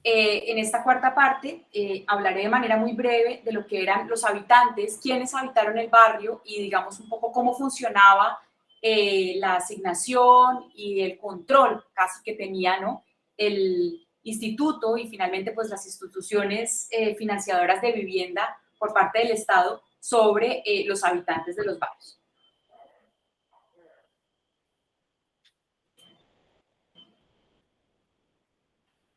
en esta cuarta parte hablaré de manera muy breve de lo que eran los habitantes, quiénes habitaron el barrio y digamos un poco cómo funcionaba la asignación y el control casi que tenía, ¿no?, el instituto y finalmente pues las instituciones financiadoras de vivienda por parte del Estado sobre los habitantes de los barrios.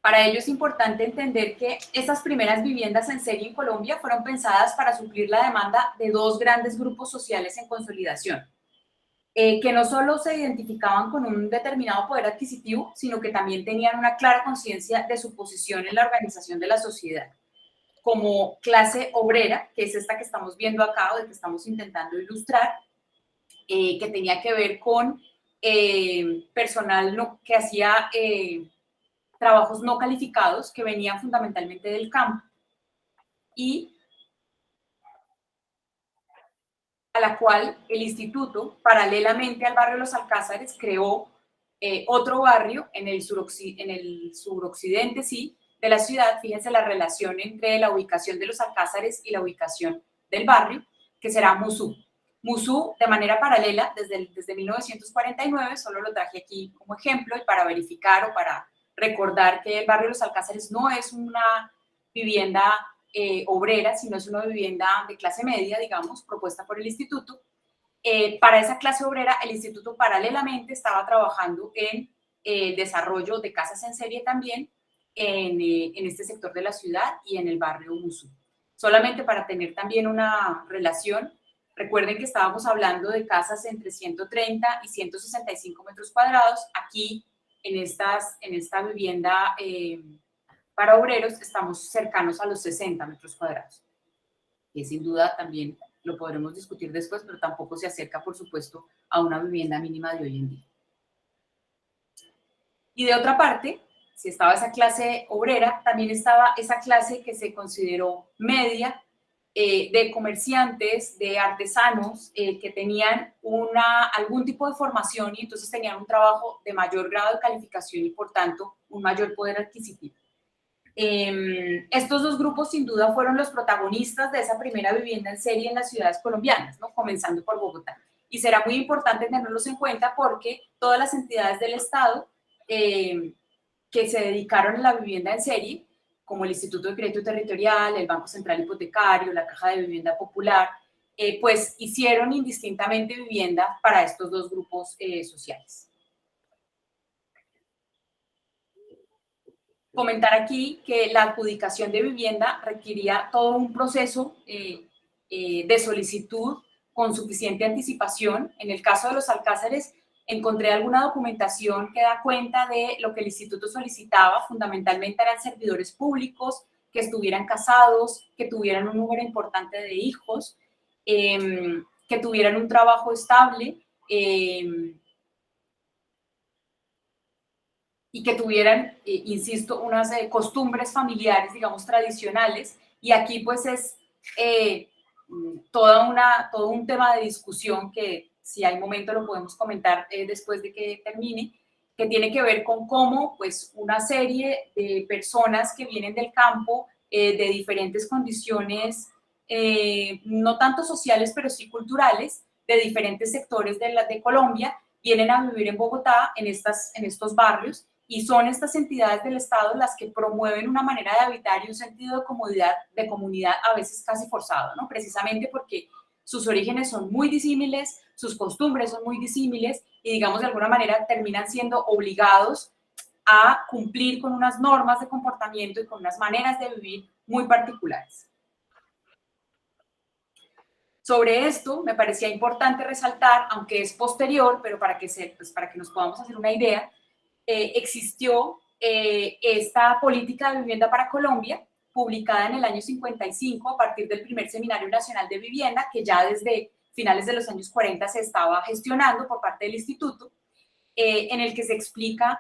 Para ello es importante entender que estas primeras viviendas en serie en Colombia fueron pensadas para suplir la demanda de dos grandes grupos sociales en consolidación, que no solo se identificaban con un determinado poder adquisitivo, sino que también tenían una clara conciencia de su posición en la organización de la sociedad. como clase obrera, que es esta que estamos viendo acá o de que estamos intentando ilustrar, que tenía que ver con personal que hacía trabajos no calificados que venían fundamentalmente del campo y a la cual el instituto, paralelamente al barrio Los Alcázares, creó otro barrio en el suroccidente, sí, de la ciudad. Fíjense la relación entre la ubicación de Los Alcázares y la ubicación del barrio, que será Musú. Musú, de manera paralela, desde 1949, solo lo traje aquí como ejemplo y para verificar o para recordar que el barrio Los Alcázares no es una vivienda obrera, sino es una vivienda de clase media, digamos, propuesta por el instituto. Para esa clase obrera, el instituto paralelamente estaba trabajando en el desarrollo de casas en serie también en este sector de la ciudad y en el barrio Musú. Solamente para tener también una relación, recuerden que estábamos hablando de casas entre 130 y 165 metros cuadrados. Aquí, en esta vivienda para obreros, estamos cercanos a los 60 metros cuadrados. Que sin duda también lo podremos discutir después, pero tampoco se acerca, por supuesto, a una vivienda mínima de hoy en día. Y de otra parte, si estaba esa clase obrera, también estaba esa clase que se consideró media, de comerciantes, de artesanos, que tenían algún tipo de formación y entonces tenían un trabajo de mayor grado de calificación y, por tanto, un mayor poder adquisitivo. Estos dos grupos sin duda fueron los protagonistas de esa primera vivienda en serie en las ciudades colombianas, ¿no? Comenzando por Bogotá. Y será muy importante tenerlos en cuenta porque todas las entidades del Estado que se dedicaron a la vivienda en serie, como el Instituto de Crédito Territorial, el Banco Central Hipotecario, la Caja de Vivienda Popular, pues hicieron indistintamente vivienda para estos dos grupos sociales. Comentar aquí que la adjudicación de vivienda requería todo un proceso de solicitud con suficiente anticipación. En el caso de Los Alcázares, encontré alguna documentación que da cuenta de lo que el instituto solicitaba. Fundamentalmente eran servidores públicos que estuvieran casados, que tuvieran un número importante de hijos, que tuvieran un trabajo estable, y que tuvieran, insisto, unas costumbres familiares, digamos, tradicionales. Y aquí pues es todo un tema de discusión que si hay momento lo podemos comentar después de que termine, que tiene que ver con cómo pues una serie de personas que vienen del campo, de diferentes condiciones, no tanto sociales, pero sí culturales, de diferentes sectores de Colombia, vienen a vivir en Bogotá, en estos barrios, y son estas entidades del Estado las que promueven una manera de habitar y un sentido de comunidad a veces casi forzado, ¿no? Precisamente porque sus orígenes son muy disímiles, sus costumbres son muy disímiles y, digamos, de alguna manera terminan siendo obligados a cumplir con unas normas de comportamiento y con unas maneras de vivir muy particulares. Sobre esto me parecía importante resaltar, aunque es posterior, pero para que nos podamos hacer una idea, existió esta política de vivienda para Colombia, publicada en el año 55 a partir del primer Seminario Nacional de Vivienda, que ya desde finales de los años 40 se estaba gestionando por parte del instituto, en el que se explica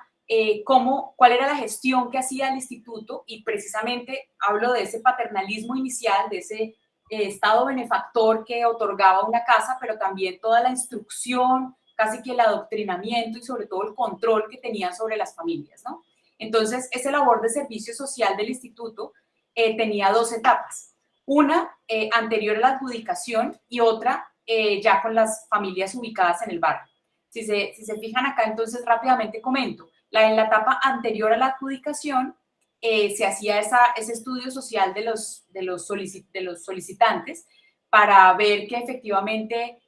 cuál era la gestión que hacía el instituto, y precisamente hablo de ese paternalismo inicial, de ese estado benefactor que otorgaba una casa, pero también toda la instrucción, casi que el adoctrinamiento y sobre todo el control que tenían sobre las familias, ¿no? Entonces, esa labor de servicio social del instituto tenía dos etapas. Una anterior a la adjudicación y otra ya con las familias ubicadas en el barrio. Si se fijan acá, entonces rápidamente comento. En la etapa anterior a la adjudicación se hacía ese estudio social de los solicitantes para ver que efectivamente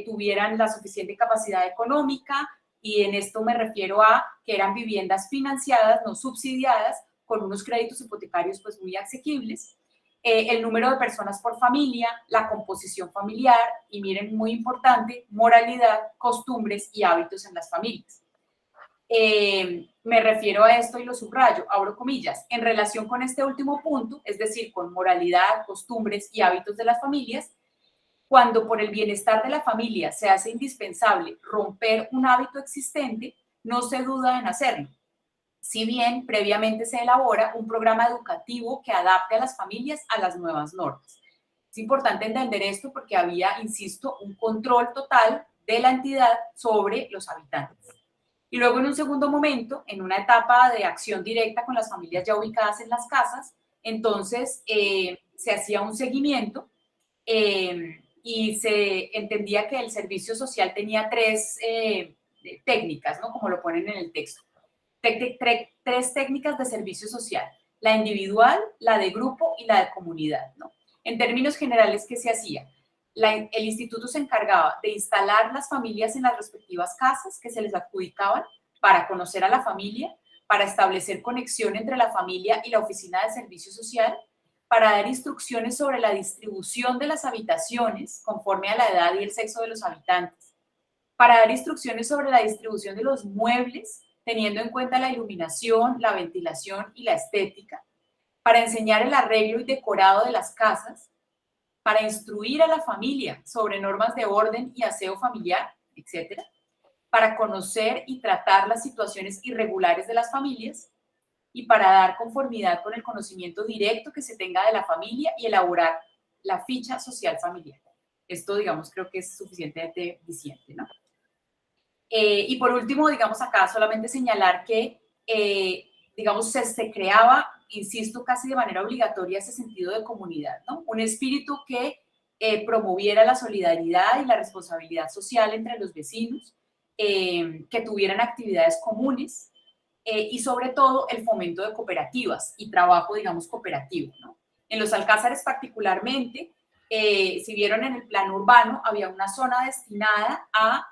tuvieran la suficiente capacidad económica, y en esto me refiero a que eran viviendas financiadas, no subsidiadas, con unos créditos hipotecarios pues muy asequibles, el número de personas por familia, la composición familiar y, miren, muy importante, moralidad, costumbres y hábitos en las familias. Me refiero a esto y lo subrayo, abro comillas, en relación con este último punto, es decir, con moralidad, costumbres y hábitos de las familias, cuando por el bienestar de la familia se hace indispensable romper un hábito existente, no se duda en hacerlo, si bien previamente se elabora un programa educativo que adapte a las familias a las nuevas normas. Es importante entender esto porque había, insisto, un control total de la entidad sobre los habitantes. Y luego en un segundo momento, en una etapa de acción directa con las familias ya ubicadas en las casas, entonces se hacía un seguimiento y se entendía que el servicio social tenía tres técnicas, ¿no? Como lo ponen en el texto. Tres técnicas de servicio social, la individual, la de grupo y la de comunidad, ¿no? En términos generales, ¿qué se hacía? El instituto se encargaba de instalar las familias en las respectivas casas que se les adjudicaban para conocer a la familia, para establecer conexión entre la familia y la oficina de servicio social, para dar instrucciones sobre la distribución de las habitaciones conforme a la edad y el sexo de los habitantes, para dar instrucciones sobre la distribución de los muebles, teniendo en cuenta la iluminación, la ventilación y la estética, para enseñar el arreglo y decorado de las casas, para instruir a la familia sobre normas de orden y aseo familiar, etc., para conocer y tratar las situaciones irregulares de las familias y para dar conformidad con el conocimiento directo que se tenga de la familia y elaborar la ficha social familiar. Esto, digamos, creo que es suficientemente diciente, ¿no? Y por último, digamos acá solamente señalar que, digamos, se creaba, insisto, casi de manera obligatoria ese sentido de comunidad, ¿no? Un espíritu que promoviera la solidaridad y la responsabilidad social entre los vecinos, que tuvieran actividades comunes y sobre todo el fomento de cooperativas y trabajo, digamos, cooperativo, ¿no? En los alcázares particularmente, si vieron en el plano urbano, había una zona destinada a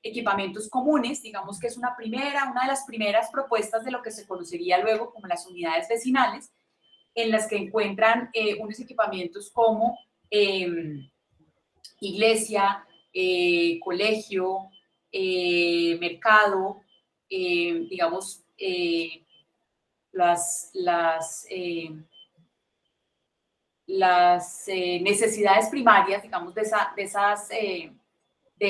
equipamientos comunes, digamos que es una de las primeras propuestas de lo que se conocería luego como las unidades vecinales, en las que encuentran unos equipamientos como iglesia, colegio, mercado, digamos, las necesidades primarias, digamos, de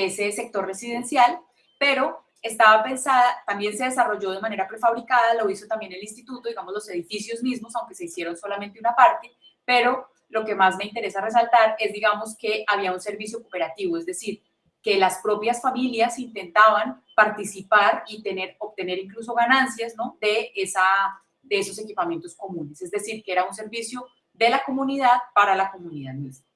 ese sector residencial, pero estaba pensada, también se desarrolló de manera prefabricada, lo hizo también el instituto, digamos, los edificios mismos, aunque se hicieron solamente una parte, pero lo que más me interesa resaltar es, digamos, que había un servicio cooperativo, es decir, que las propias familias intentaban participar y obtener incluso ganancias, ¿no?, de esos equipamientos comunes, es decir, que era un servicio de la comunidad para la comunidad misma.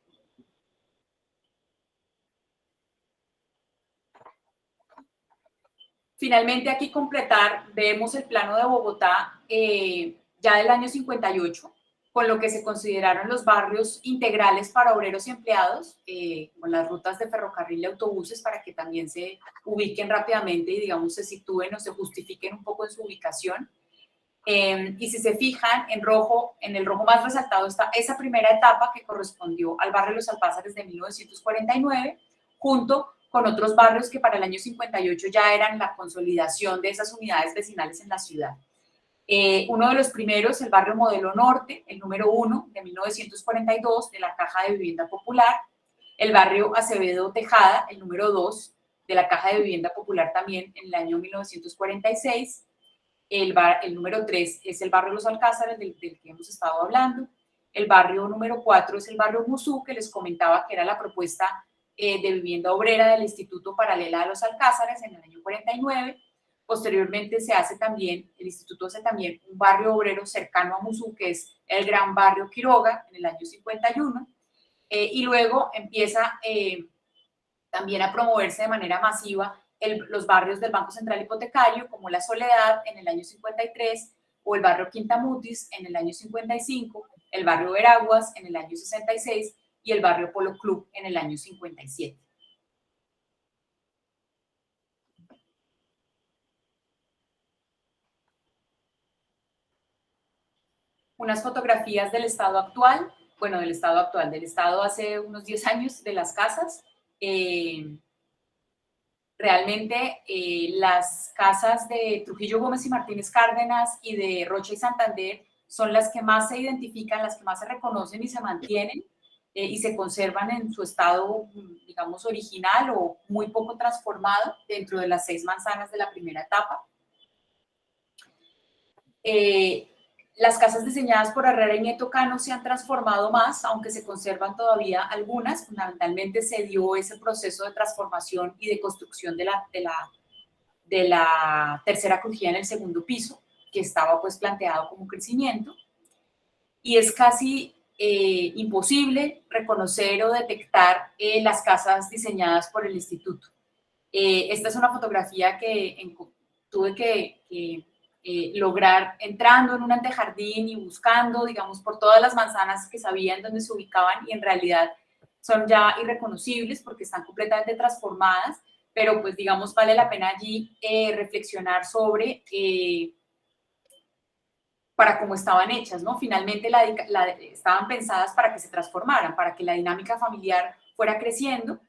Finalmente, aquí completar, vemos el plano de Bogotá ya del año 58, con lo que se consideraron los barrios integrales para obreros y empleados, con las rutas de ferrocarril y autobuses para que también se ubiquen rápidamente y, digamos, se sitúen o se justifiquen un poco en su ubicación. Y si se fijan, en el rojo más resaltado está esa primera etapa que correspondió al barrio Los Alcázares de 1949, junto con otros barrios que para el año 58 ya eran la consolidación de esas unidades vecinales en la ciudad. Uno de los primeros, el barrio Modelo Norte, el número 1 de 1942, de la Caja de Vivienda Popular, el barrio Acevedo Tejada, el número 2 de la Caja de Vivienda Popular también en el año 1946, el número 3 es el barrio Los Alcázares, del que hemos estado hablando, el barrio número 4 es el barrio Musú, que les comentaba que era la propuesta de vivienda obrera del Instituto Paralela de Los Alcázares en el año 49. Posteriormente el instituto hace también un barrio obrero cercano a Musú, que es el Gran Barrio Quiroga, en el año 51, y luego empieza también a promoverse de manera masiva los barrios del Banco Central Hipotecario, como La Soledad en el año 53, o el barrio Quintamutis en el año 55, el barrio Veraguas en el año 66 y el barrio Polo Club en el año 57. Unas fotografías del estado actual, del estado hace unos 10 años de las casas. realmente las casas de Trujillo Gómez y Martínez Cárdenas y de Rocha y Santander son las que más se identifican, las que más se reconocen y se mantienen y se conservan en su estado, digamos, original o muy poco transformado dentro de las 6 manzanas de la primera etapa. Las casas diseñadas por Herrera y Nieto Cano se han transformado más, aunque se conservan todavía algunas. Fundamentalmente se dio ese proceso de transformación y de construcción de la tercera crujía en el segundo piso, que estaba pues planteado como crecimiento. Y es casi imposible reconocer o detectar las casas diseñadas por el instituto. Esta es una fotografía que tuve que lograr entrando en un antejardín y buscando, digamos, por todas las manzanas que sabían dónde se ubicaban y en realidad son ya irreconocibles porque están completamente transformadas, pero pues digamos vale la pena allí reflexionar sobre para cómo estaban hechas, ¿no? Finalmente estaban pensadas para que se transformaran, para que la dinámica familiar fuera creciendo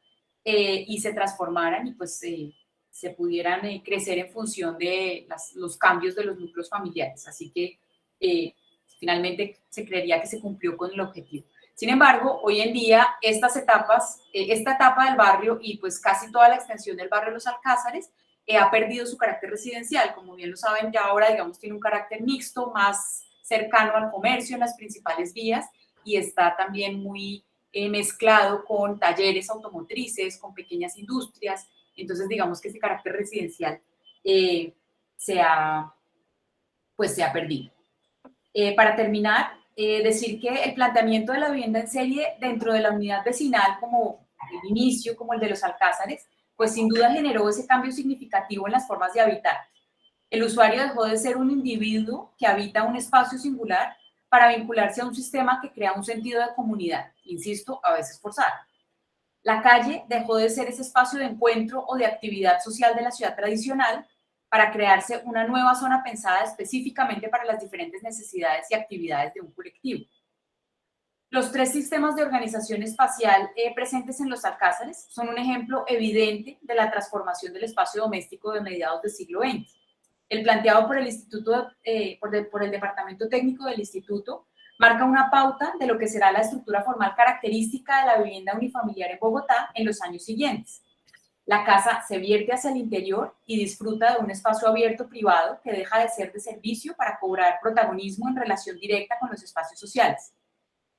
y se transformaran y pues se pudieran crecer en función de los cambios de los núcleos familiares. Así que finalmente se creería que se cumplió con el objetivo. Sin embargo, hoy en día estas etapas, esta etapa del barrio y pues casi toda la extensión del barrio de Los Alcázares ha perdido su carácter residencial. Como bien lo saben, ya ahora, digamos, tiene un carácter mixto, más cercano al comercio en las principales vías y está también muy mezclado con talleres automotrices, con pequeñas industrias. Entonces, digamos que ese carácter residencial se ha perdido. Para terminar, decir que el planteamiento de la vivienda en serie dentro de la unidad vecinal, como el inicio, como el de Los Alcázares, pues sin duda generó ese cambio significativo en las formas de habitar. El usuario dejó de ser un individuo que habita un espacio singular para vincularse a un sistema que crea un sentido de comunidad, insisto, a veces forzado. La calle dejó de ser ese espacio de encuentro o de actividad social de la ciudad tradicional para crearse una nueva zona pensada específicamente para las diferentes necesidades y actividades de un colectivo. Los 3 sistemas de organización espacial presentes en Los Alcázares son un ejemplo evidente de la transformación del espacio doméstico de mediados del siglo XX. El planteado por el Instituto, por el Departamento Técnico del Instituto, marca una pauta de lo que será la estructura formal característica de la vivienda unifamiliar en Bogotá en los años siguientes. La casa se vierte hacia el interior y disfruta de un espacio abierto privado que deja de ser de servicio para cobrar protagonismo en relación directa con los espacios sociales.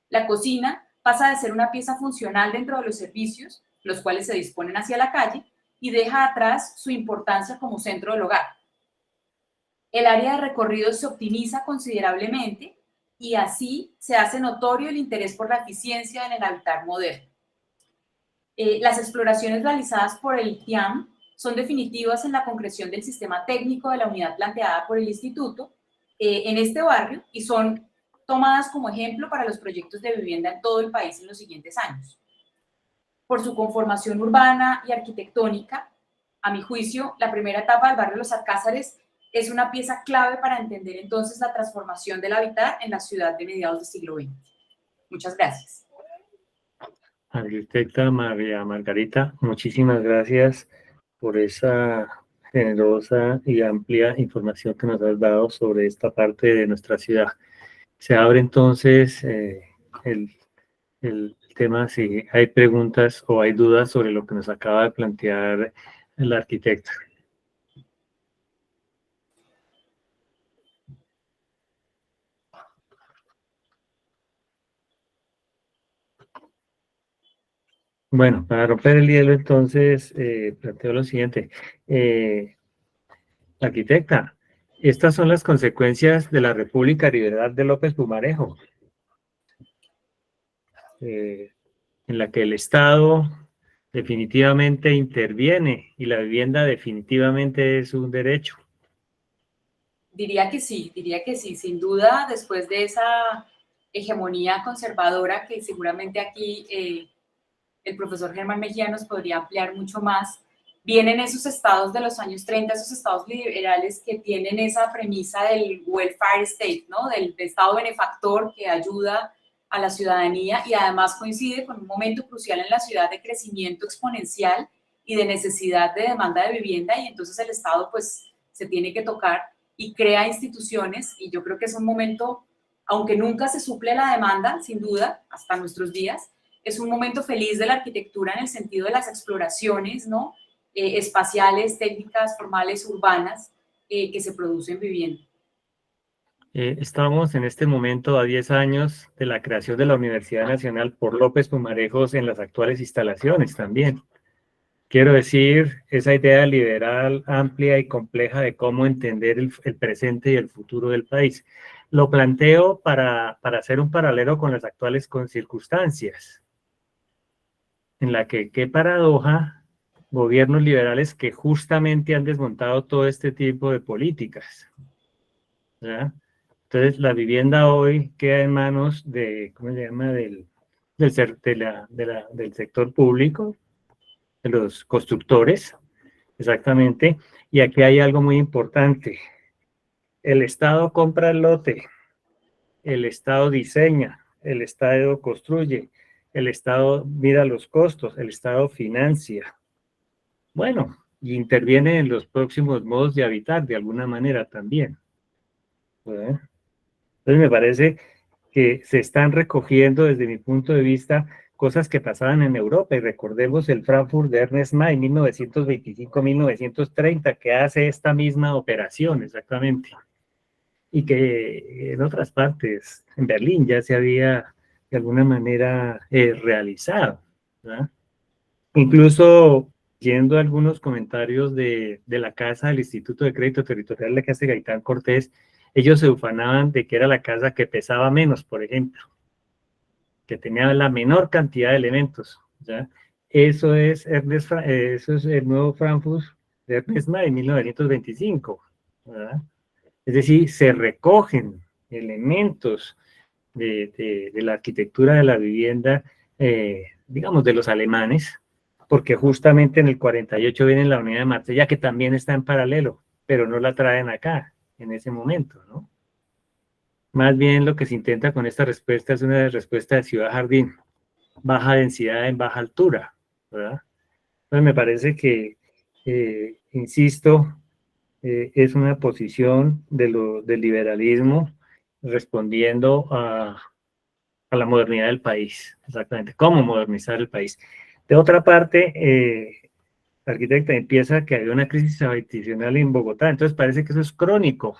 La cocina pasa de ser una pieza funcional dentro de los servicios, los cuales se disponen hacia la calle, y deja atrás su importancia como centro del hogar. El área de recorrido se optimiza considerablemente y así se hace notorio el interés por la eficiencia en el habitar moderno. Las exploraciones realizadas por el TIAM son definitivas en la concreción del sistema técnico de la unidad planteada por el Instituto en este barrio y son tomadas como ejemplo para los proyectos de vivienda en todo el país en los siguientes años. Por su conformación urbana y arquitectónica, a mi juicio, la primera etapa del barrio Los Alcázares es una pieza clave para entender entonces la transformación del habitar en la ciudad de mediados del siglo XX. Muchas gracias. Arquitecta María Margarita, muchísimas gracias por esa generosa y amplia información que nos has dado sobre esta parte de nuestra ciudad. Se abre entonces el tema si hay preguntas o hay dudas sobre lo que nos acaba de plantear la arquitecta. Bueno, para romper el hielo entonces planteo lo siguiente. Arquitecta, estas son las consecuencias de la República Liberal de López Pumarejo, en la que el Estado definitivamente interviene y la vivienda definitivamente es un derecho. Diría que sí, sin duda, después de esa hegemonía conservadora que seguramente aquí el profesor Germán Mejía nos podría ampliar mucho más, vienen esos estados de los años 30, esos estados liberales que tienen esa premisa del welfare state, ¿no? Del estado benefactor que ayuda a la ciudadanía y además coincide con un momento crucial en la ciudad de crecimiento exponencial y de necesidad de demanda de vivienda, y entonces el Estado pues se tiene que tocar y crea instituciones, y yo creo que es un momento, aunque nunca se suple la demanda, sin duda, hasta nuestros días, es un momento feliz de la arquitectura en el sentido de las exploraciones, ¿no? Espaciales, técnicas, formales, urbanas, que se producen vivienda. Estamos en este momento a 10 años de la creación de la Universidad Nacional por López Pumarejos en las actuales instalaciones también. Quiero decir, esa idea liberal, amplia y compleja de cómo entender el presente y el futuro del país. Lo planteo para hacer un paralelo con las actuales circunstancias, en la que, qué paradoja, gobiernos liberales que justamente han desmontado todo este tipo de políticas, ¿ya? Entonces, la vivienda hoy queda en manos de, ¿cómo se llama?, del sector público, de los constructores, exactamente. Y aquí hay algo muy importante. El Estado compra el lote, el Estado diseña, el Estado construye, el Estado mira los costos, el Estado financia. Bueno, y interviene en los próximos modos de habitar de alguna manera también. ¿Verdad? Entonces me parece que se están recogiendo desde mi punto de vista cosas que pasaban en Europa, y recordemos el Frankfurt de Ernest May, 1925-1930, que hace esta misma operación exactamente, y que en otras partes, en Berlín, ya se había de alguna manera realizado, ¿verdad? Incluso yendo a algunos comentarios de la casa del Instituto de Crédito Territorial de que hace Gaitán Cortés, ellos se ufanaban de que era la casa que pesaba menos, por ejemplo, que tenía la menor cantidad de elementos, ¿ya? Eso es el nuevo Frankfurt de Ernest May, 1925, ¿verdad? Es decir, se recogen elementos de la arquitectura de la vivienda, digamos, de los alemanes, porque justamente en el 48 viene la Unidad de Marsella, que también está en paralelo, pero no la traen acá, en ese momento, ¿no? Más bien lo que se intenta con esta respuesta es una respuesta de ciudad jardín, baja densidad en baja altura, ¿verdad? Entonces me parece que, insisto, es una posición del liberalismo respondiendo a la modernidad del país, exactamente, cómo modernizar el país. De otra parte, arquitecta, empieza que había una crisis habitacional en Bogotá, entonces parece que eso es crónico,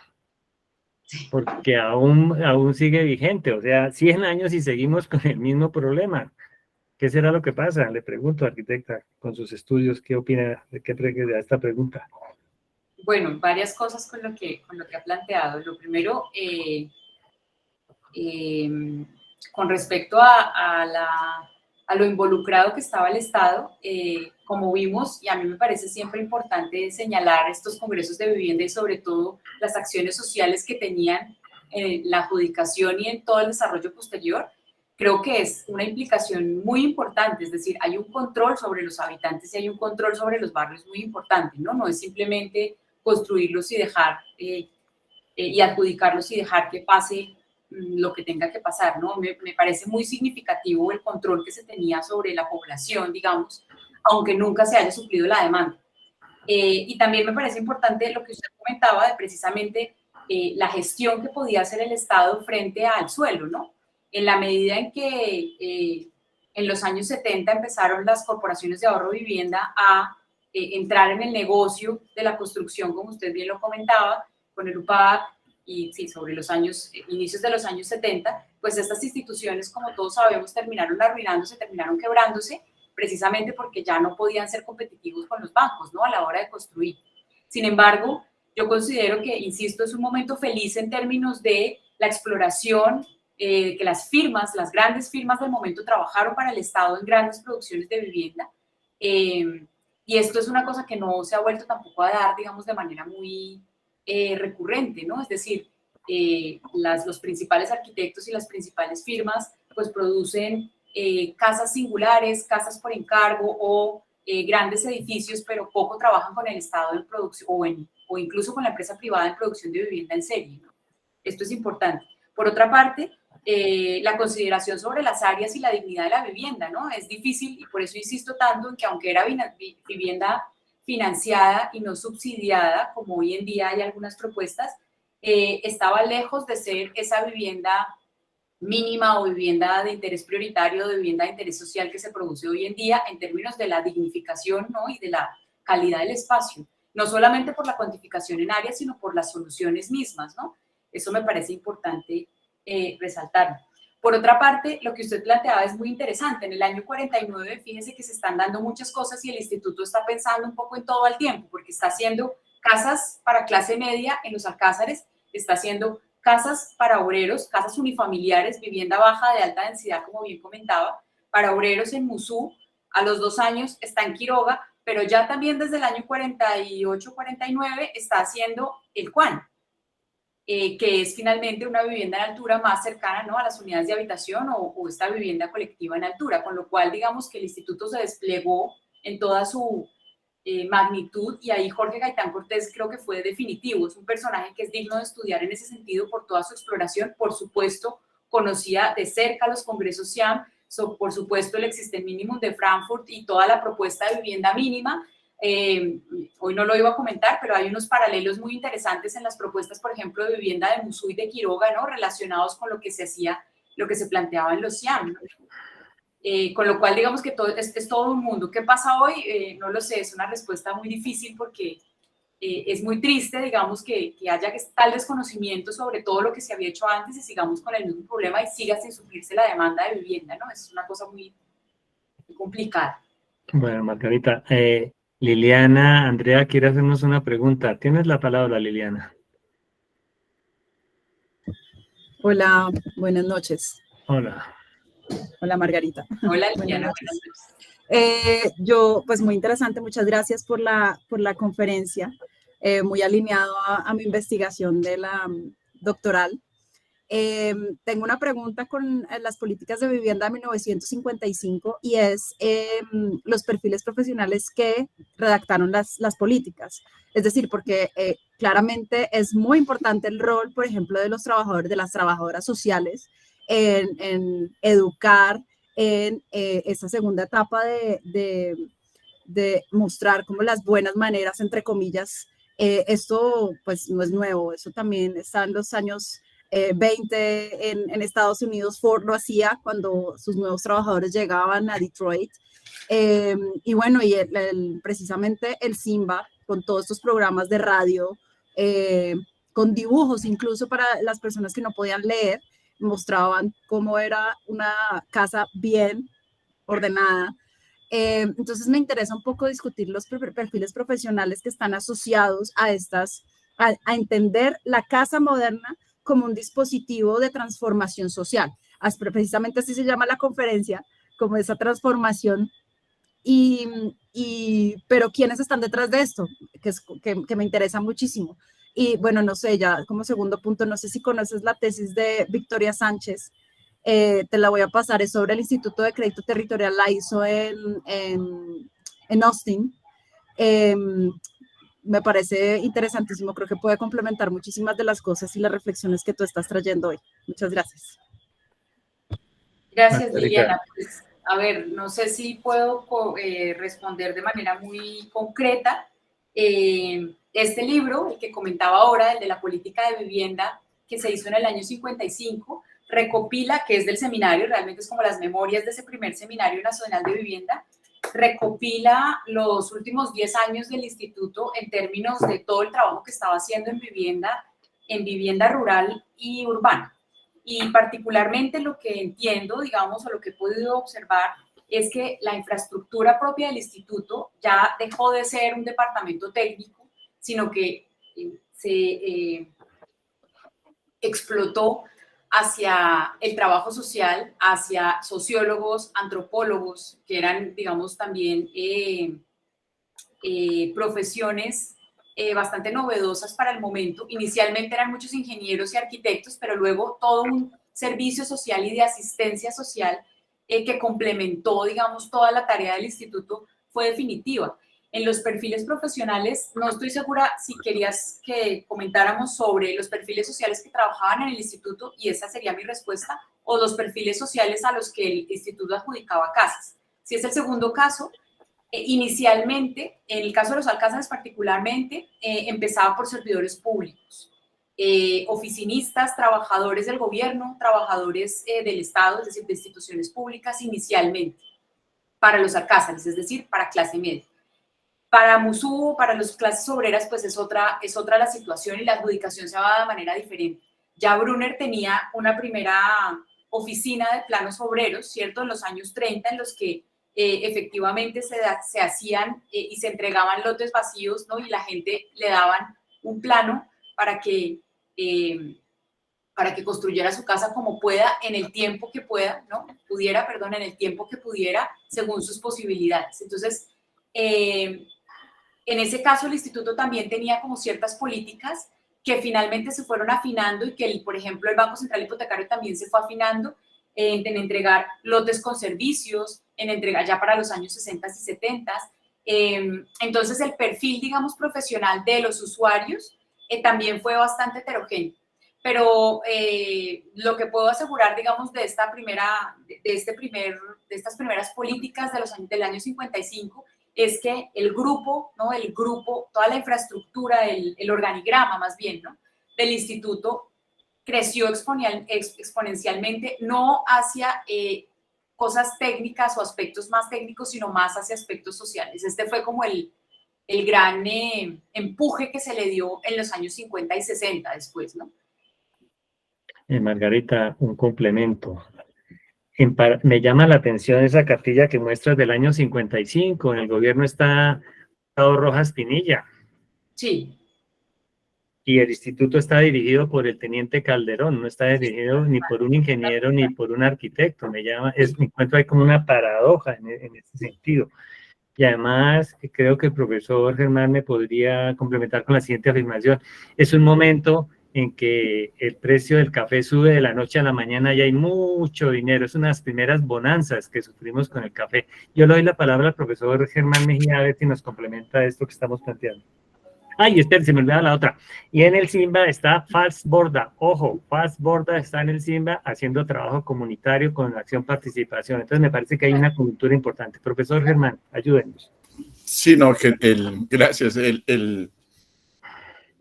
porque aún sigue vigente, o sea, 100 años y seguimos con el mismo problema. ¿Qué será lo que pasa? Le pregunto, arquitecta, con sus estudios, ¿qué opina de esta pregunta? Bueno, varias cosas con lo que ha planteado. Lo primero, con respecto a lo involucrado que estaba el Estado, como vimos, y a mí me parece siempre importante señalar estos congresos de vivienda y sobre todo las acciones sociales que tenían en la adjudicación y en todo el desarrollo posterior, creo que es una implicación muy importante, es decir, hay un control sobre los habitantes y hay un control sobre los barrios muy importante, ¿no? No es simplemente construirlos y dejar, y adjudicarlos y dejar que pase lo que tenga que pasar, ¿no? Me parece muy significativo el control que se tenía sobre la población, digamos, aunque nunca se haya suplido la demanda. Y también me parece importante lo que usted comentaba de precisamente la gestión que podía hacer el Estado frente al suelo, ¿no? En la medida en que en los años 70 empezaron las corporaciones de ahorro vivienda a entrar en el negocio de la construcción, como usted bien lo comentaba, con el UPAC, y sí, sobre los años, inicios de los años 70, pues estas instituciones, como todos sabemos, terminaron arruinándose, terminaron quebrándose, precisamente porque ya no podían ser competitivos con los bancos, ¿no? A la hora de construir. Sin embargo, yo considero que, insisto, es un momento feliz en términos de la exploración, que las firmas, las grandes firmas del momento trabajaron para el Estado en grandes producciones de vivienda, y esto es una cosa que no se ha vuelto tampoco a dar, digamos, de manera muy recurrente, ¿no? Es decir, los principales arquitectos y las principales firmas pues producen casas singulares, casas por encargo o grandes edificios, pero poco trabajan con el Estado en producción o incluso con la empresa privada en producción de vivienda en serie, ¿no? Esto es importante. Por otra parte, la consideración sobre las áreas y la dignidad de la vivienda, ¿no? Es difícil y por eso insisto tanto en que aunque era vivienda financiada y no subsidiada, como hoy en día hay algunas propuestas, estaba lejos de ser esa vivienda mínima o vivienda de interés prioritario, de vivienda de interés social que se produce hoy en día en términos de la dignificación, ¿no? Y de la calidad del espacio, no solamente por la cuantificación en áreas, sino por las soluciones mismas, ¿no? Eso me parece importante resaltarlo. Por otra parte, lo que usted planteaba es muy interesante. En el año 49, fíjense que se están dando muchas cosas y el instituto está pensando un poco en todo al tiempo, porque está haciendo casas para clase media en los alcázares, está haciendo casas para obreros, casas unifamiliares, vivienda baja de alta densidad, como bien comentaba, para obreros en Musú. A los 2 años está en Quiroga, pero ya también desde el año 48-49 está haciendo el CUAN, que es finalmente una vivienda en altura más cercana, ¿no?, a las unidades de habitación o esta vivienda colectiva en altura, con lo cual digamos que el instituto se desplegó en toda su magnitud, y ahí Jorge Gaitán Cortés creo que fue definitivo. Es un personaje que es digno de estudiar en ese sentido por toda su exploración. Por supuesto, conocía de cerca los congresos SIAM, por supuesto el Existen Minimum de Frankfurt y toda la propuesta de vivienda mínima. Hoy no lo iba a comentar, pero hay unos paralelos muy interesantes en las propuestas, por ejemplo, de vivienda de Musú y de Quiroga, ¿no?, relacionados con lo que se hacía, lo que se planteaba en los SIAM, ¿no? Con lo cual digamos que todo, es todo un mundo. ¿Qué pasa hoy? No lo sé, es una respuesta muy difícil porque es muy triste, digamos, que haya tal desconocimiento sobre todo lo que se había hecho antes y sigamos con el mismo problema y siga sin suplirse la demanda de vivienda, ¿no? Es una cosa muy, muy complicada. Bueno, Margarita, Liliana, Andrea quiere hacernos una pregunta. Tienes la palabra, Liliana. Hola, buenas noches. Hola. Hola, Margarita. Hola, Buenas Liliana, noches. buenas noches. Yo, pues muy interesante, muchas gracias por la conferencia, muy alineado a mi investigación de la doctoral. Tengo una pregunta con las políticas de vivienda de 1955 y es los perfiles profesionales que redactaron las políticas. Es decir, porque claramente es muy importante el rol, por ejemplo, de los trabajadores, de las trabajadoras sociales en educar en esta segunda etapa de mostrar como las buenas maneras, entre comillas. Esto pues no es nuevo, eso también está en los años 20 en Estados Unidos. Ford lo hacía cuando sus nuevos trabajadores llegaban a Detroit. Y bueno, y precisamente el Simba, con todos estos programas de radio, con dibujos incluso para las personas que no podían leer, mostraban cómo era una casa bien ordenada. Entonces me interesa un poco discutir los perfiles profesionales que están asociados a a entender la casa moderna como un dispositivo de transformación social. Precisamente así se llama la conferencia, como esa transformación. Pero ¿quiénes están detrás de esto? Que me interesa muchísimo. Y bueno, no sé, ya como segundo punto, no sé si conoces la tesis de Victoria Sánchez, te la voy a pasar, es sobre el Instituto de Crédito Territorial, la hizo en Austin. Me parece interesantísimo, creo que puede complementar muchísimas de las cosas y las reflexiones que tú estás trayendo hoy. Muchas gracias. Gracias, Liliana. Pues, a ver, no sé si puedo responder de manera muy concreta. Este libro, el que comentaba ahora, el de la política de vivienda, que se hizo en el año 55, recopila, que es del seminario, realmente es como las memorias de ese primer seminario nacional de vivienda, recopila los últimos 10 años del instituto en términos de todo el trabajo que estaba haciendo en vivienda rural y urbana. Y particularmente lo que entiendo, digamos, o lo que he podido observar, es que la infraestructura propia del instituto ya dejó de ser un departamento técnico, sino que se explotó hacia el trabajo social, hacia sociólogos, antropólogos, que eran, digamos, también profesiones bastante novedosas para el momento. Inicialmente eran muchos ingenieros y arquitectos, pero luego todo un servicio social y de asistencia social que complementó, digamos, toda la tarea del instituto, fue definitiva. En los perfiles profesionales, no estoy segura si querías que comentáramos sobre los perfiles sociales que trabajaban en el instituto, y esa sería mi respuesta, o los perfiles sociales a los que el instituto adjudicaba casas. Si es el segundo caso, inicialmente, en el caso de los alcázares particularmente, empezaba por servidores públicos, oficinistas, trabajadores del gobierno, trabajadores del Estado, es decir, de instituciones públicas inicialmente, para los alcázares, es decir, para clase media. Para Musú, para las clases obreras, pues es otra la situación y la adjudicación se va de manera diferente. Ya Brunner tenía una primera oficina de planos obreros, ¿cierto? En los años 30, en los que efectivamente se hacían y se entregaban lotes vacíos, ¿no? Y la gente le daban un plano para que construyera su casa como pueda, en el tiempo que pueda, ¿no? En el tiempo que pudiera, según sus posibilidades. Entonces, en ese caso, el instituto también tenía como ciertas políticas que finalmente se fueron afinando y que, por ejemplo, el Banco Central Hipotecario también se fue afinando en entregar lotes con servicios, en entregar ya para los años 60 y 70. Entonces, el perfil, digamos, profesional de los usuarios también fue bastante heterogéneo. Pero lo que puedo asegurar, digamos, de estas primeras políticas del año 55 es que el grupo, ¿no? Toda la infraestructura, el organigrama más bien, ¿no? Del instituto creció exponencialmente, no hacia cosas técnicas o aspectos más técnicos, sino más hacia aspectos sociales. Este fue como el gran empuje que se le dio en los años 50 y 60 después, ¿no? Margarita, un complemento. Me llama la atención esa cartilla que muestras del año 55. En el gobierno está Rojas Pinilla. Sí. Y el instituto está dirigido por el teniente Calderón, no está dirigido ni por un ingeniero ni por un arquitecto. Me encuentro ahí como una paradoja en ese sentido. Y además, creo que el profesor Germán me podría complementar con la siguiente afirmación. Es un momento en que el precio del café sube de la noche a la mañana y hay mucho dinero. Es una de las primeras bonanzas que sufrimos con el café. Yo le doy la palabra al profesor Germán Mejía a ver si nos complementa esto que estamos planteando. Ay, espera, se me olvidaba la otra. Y en el Simba está Faz Borda. Ojo, Faz Borda está en el Simba haciendo trabajo comunitario con acción participación. Entonces me parece que hay una cultura importante. Profesor Germán, ayúdenos. Sí, no, gracias.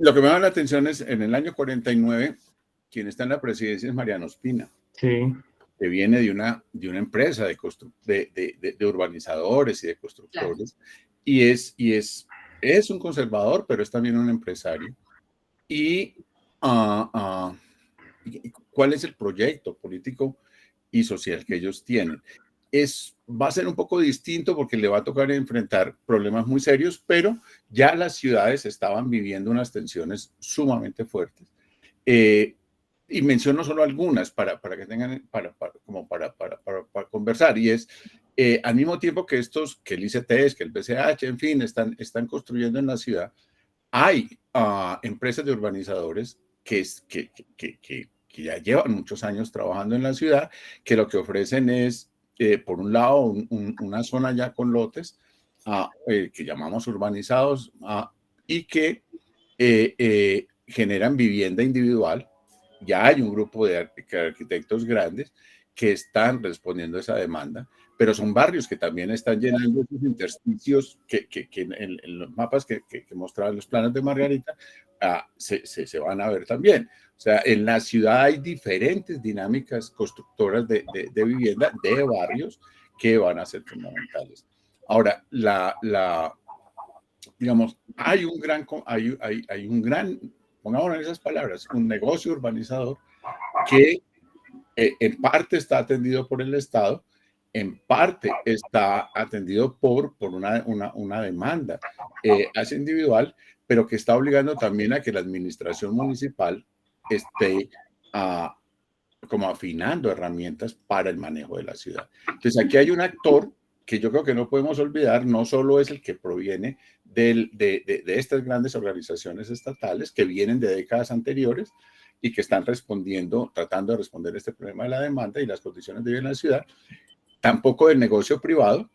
Lo que me llama la atención es, en el año 49, quien está en la presidencia es Mariano Ospina. Sí. Que viene de una empresa de urbanizadores y de constructores. Claro. Y es un conservador, pero es también un empresario. ¿Y cuál es el proyecto político y social que ellos tienen? Va a ser un poco distinto porque le va a tocar enfrentar problemas muy serios, pero ya las ciudades estaban viviendo unas tensiones sumamente fuertes. Y menciono solo algunas para que tengan, para conversar, y es, al mismo tiempo que el ICTs, que el BCH, en fin, están construyendo en la ciudad, hay empresas de urbanizadores que ya llevan muchos años trabajando en la ciudad, que lo que ofrecen es, por un lado, una zona ya con lotes, que llamamos urbanizados, y que generan vivienda individual. Ya hay un grupo de arquitectos grandes que están respondiendo a esa demanda, pero son barrios que también están llenando esos intersticios que en los mapas que mostraban los planos de Margarita se van a ver también. O sea, en la ciudad hay diferentes dinámicas constructoras de vivienda, de barrios, que van a ser fundamentales. Ahora, digamos, hay un gran, pongámoslo en esas palabras, un negocio urbanizador que en parte está atendido por el Estado, en parte está atendido por una demanda hacia individual, pero que está obligando también a que la administración municipal esté como afinando herramientas para el manejo de la ciudad. Entonces aquí hay un actor que yo creo que no podemos olvidar, no solo es el que proviene de estas grandes organizaciones estatales que vienen de décadas anteriores y que están tratando de responder a este problema de la demanda y las condiciones de vida en la ciudad, tampoco del negocio privado,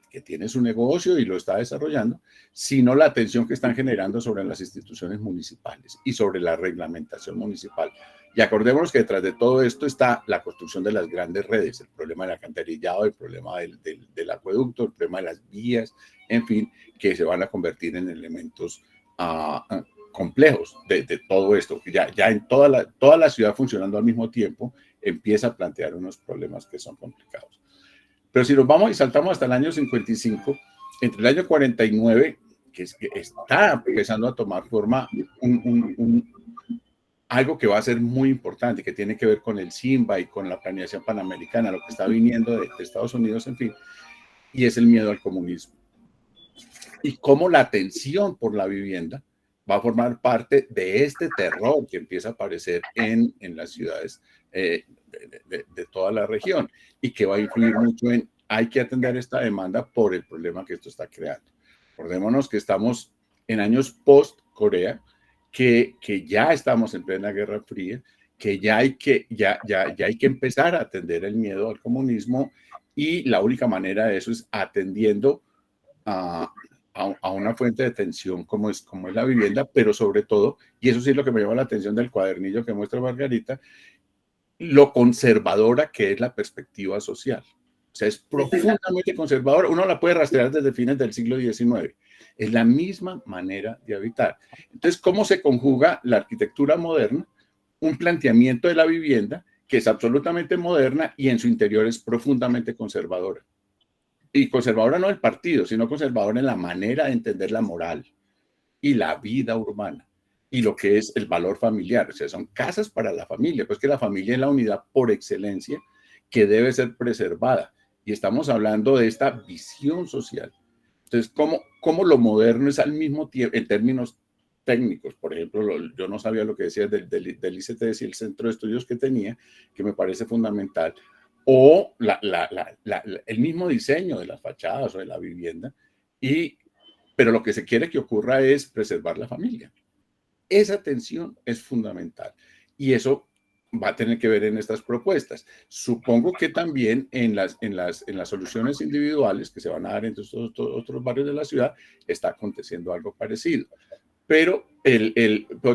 que tiene su negocio y lo está desarrollando, sino la atención que están generando sobre las instituciones municipales y sobre la reglamentación municipal. Y acordémonos que detrás de todo esto está la construcción de las grandes redes, el problema del alcantarillado, el problema del acueducto, el problema de las vías, en fin, que se van a convertir en elementos complejos de todo esto. Ya en toda la ciudad funcionando al mismo tiempo empieza a plantear unos problemas que son complicados. Pero si nos vamos y saltamos hasta el año 55, entre el año 49, que está empezando a tomar forma algo que va a ser muy importante, que tiene que ver con el SINBA y con la planeación panamericana, lo que está viniendo de Estados Unidos, en fin, y es el miedo al comunismo. Y cómo la tensión por la vivienda va a formar parte de este terror que empieza a aparecer en las ciudades de toda la región y que va a influir mucho en hay que atender esta demanda por el problema que esto está creando. Acordémonos que estamos en años post-Corea, que ya estamos en plena Guerra Fría, que ya hay que empezar a atender el miedo al comunismo y la única manera de eso es atendiendo a una fuente de tensión como es la vivienda, pero sobre todo, y eso sí es lo que me llama la atención del cuadernillo que muestra Margarita, lo conservadora que es la perspectiva social. O sea, es profundamente conservadora. Uno la puede rastrear desde fines del siglo XIX. Es la misma manera de habitar. Entonces, ¿cómo se conjuga la arquitectura moderna? Un planteamiento de la vivienda que es absolutamente moderna y en su interior es profundamente conservadora. Y conservadora no del partido, sino conservadora en la manera de entender la moral y la vida urbana y lo que es el valor familiar. O sea, son casas para la familia, pues que la familia es la unidad por excelencia que debe ser preservada. Y estamos hablando de esta visión social. Entonces, ¿cómo lo moderno es al mismo tiempo, en términos técnicos? Por ejemplo, yo no sabía lo que decía del ICTS y el centro de estudios que tenía, que me parece fundamental, o el mismo diseño de las fachadas o de la vivienda, pero lo que se quiere que ocurra es preservar la familia. Esa tensión es fundamental y eso va a tener que ver en estas propuestas. Supongo que también en las soluciones individuales que se van a dar entre estos otros barrios de la ciudad está aconteciendo algo parecido. Pero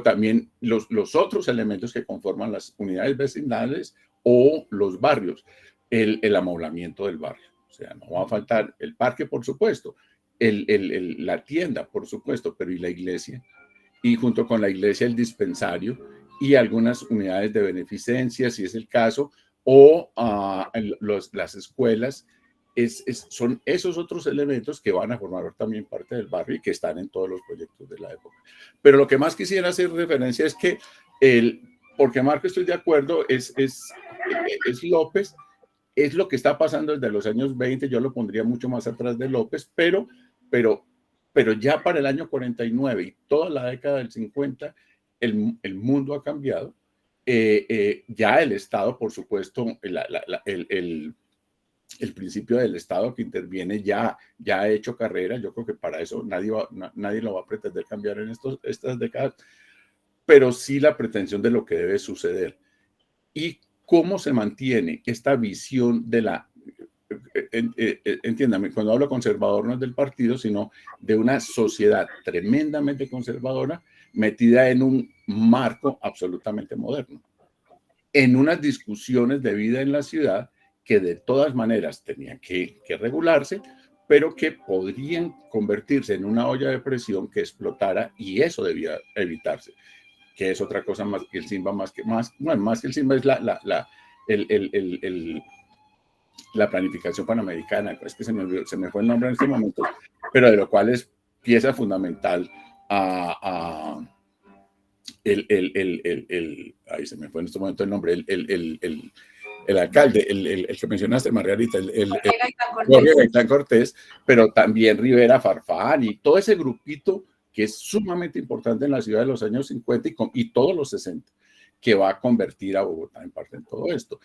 también los otros elementos que conforman las unidades vecinales o los barrios, el amoblamiento del barrio. O sea, no va a faltar el parque, por supuesto, la tienda, por supuesto, pero ¿y la iglesia? Y junto con la iglesia el dispensario y algunas unidades de beneficencia, si es el caso, o las escuelas. Son esos otros elementos que van a formar también parte del barrio y que están en todos los proyectos de la época. Pero lo que más quisiera hacer referencia es que, porque Marco estoy de acuerdo, es López, es lo que está pasando desde los años 20, yo lo pondría mucho más atrás de López, pero ya para el año 49 y toda la década del 50, el mundo ha cambiado. Ya el Estado, por supuesto, el principio del Estado que interviene ya ha hecho carrera. Yo creo que para eso nadie lo va a pretender cambiar en estas décadas, pero sí la pretensión de lo que debe suceder. Y cómo se mantiene esta visión de la... Entiéndame, cuando hablo conservador no es del partido, sino de una sociedad tremendamente conservadora metida en un marco absolutamente moderno, en unas discusiones de vida en la ciudad que de todas maneras tenían que regularse, pero que podrían convertirse en una olla de presión que explotara y eso debía evitarse, que es otra cosa más que el SINBA, más que el SINBA es la planificación panamericana, es que se me fue el nombre en este momento, pero de lo cual es pieza fundamental ahí se me fue en este momento el nombre, el alcalde, el que mencionaste, Margarita, Jorge Gaitán Cortés, pero también Rivera Farfán y todo ese grupito que es sumamente importante en la ciudad de los años 50 y todos los 60, que va a convertir a Bogotá en parte en todo esto.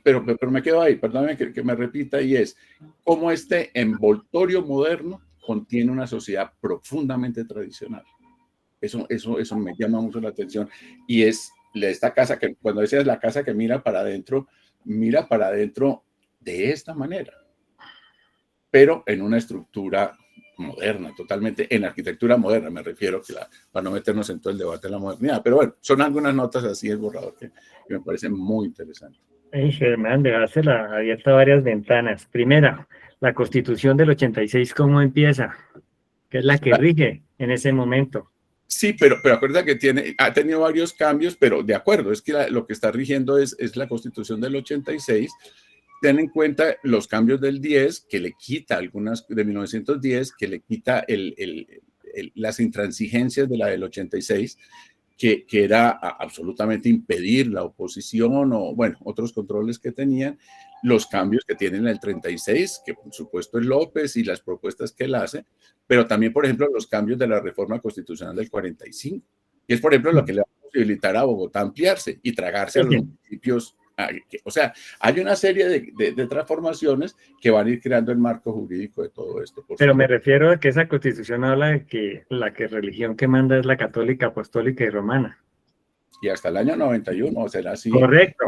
Pero me quedo ahí, perdóname que me repita, y es cómo este envoltorio moderno contiene una sociedad profundamente tradicional. Eso me llama mucho la atención. Y es esta casa que, cuando decías la casa que mira para adentro de esta manera, pero en una estructura moderna, totalmente en arquitectura moderna, me refiero, para no meternos en todo el debate de la modernidad. Pero bueno, son algunas notas así el borrador que me parecen muy interesantes. Hey, Germán, dejársela abierta varias ventanas. Primera, la Constitución del 86, ¿cómo empieza? Que es la que rige en ese momento. Sí, pero acuérdate que ha tenido varios cambios, pero de acuerdo, es que lo que está rigiendo es la Constitución del 86. Ten en cuenta los cambios del 10, que le quita algunas de 1910, que le quita las intransigencias de la del 86, que era absolutamente impedir la oposición o, bueno, otros controles que tenían, los cambios que tienen en el 36, que por supuesto es López y las propuestas que él hace, pero también, por ejemplo, los cambios de la reforma constitucional del 45, que es, por ejemplo, lo que le va a posibilitar a Bogotá ampliarse y tragarse a los municipios. O sea, hay una serie de transformaciones que van a ir creando el marco jurídico de todo esto. Pero me refiero a que esa Constitución habla de que la religión que manda es la católica, apostólica y romana. Y hasta el año 91 será así. Correcto.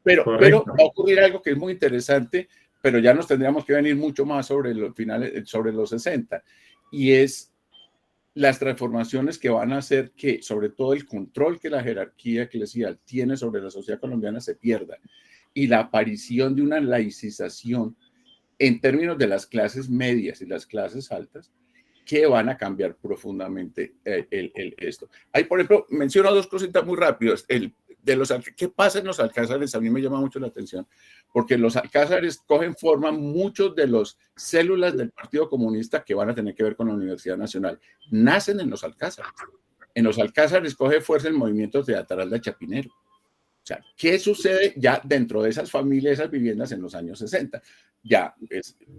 Pero va a ocurrir algo que es muy interesante, pero ya nos tendríamos que venir mucho más sobre los finales, sobre los 60, y es las transformaciones que van a hacer que, sobre todo, el control que la jerarquía eclesial tiene sobre la sociedad colombiana se pierda, y la aparición de una laicización en términos de las clases medias y las clases altas, que van a cambiar profundamente esto. Hay, por ejemplo, menciono dos cositas muy rápidas. ¿Qué pasa en los alcázares? A mí me llama mucho la atención, porque los alcázares cogen forma muchos de los células del Partido Comunista que van a tener que ver con la Universidad Nacional. Nacen en los alcázares. En los alcázares coge fuerza el movimiento teatral de Chapinero. O sea, ¿qué sucede ya dentro de esas familias, esas viviendas en los años 60? Ya,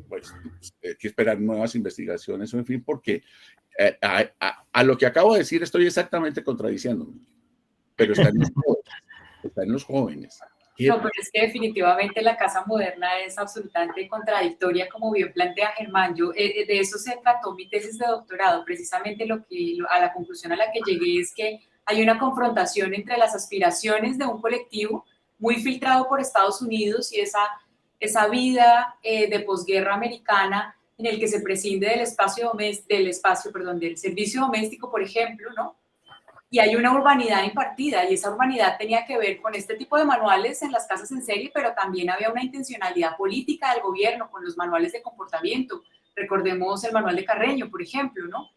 pues, hay que esperar nuevas investigaciones, en fin, porque a lo que acabo de decir estoy exactamente contradiciéndome, pero está en los jóvenes. No, pero es que definitivamente la casa moderna es absolutamente contradictoria, como bien plantea Germán. De eso se trató mi tesis de doctorado. Precisamente a la conclusión a la que llegué es que hay una confrontación entre las aspiraciones de un colectivo muy filtrado por Estados Unidos y esa vida de posguerra americana en el que se prescinde del servicio doméstico, por ejemplo, ¿no? Y hay una urbanidad impartida, y esa urbanidad tenía que ver con este tipo de manuales en las casas en serie, pero también había una intencionalidad política del gobierno con los manuales de comportamiento. Recordemos el manual de Carreño, por ejemplo, ¿no?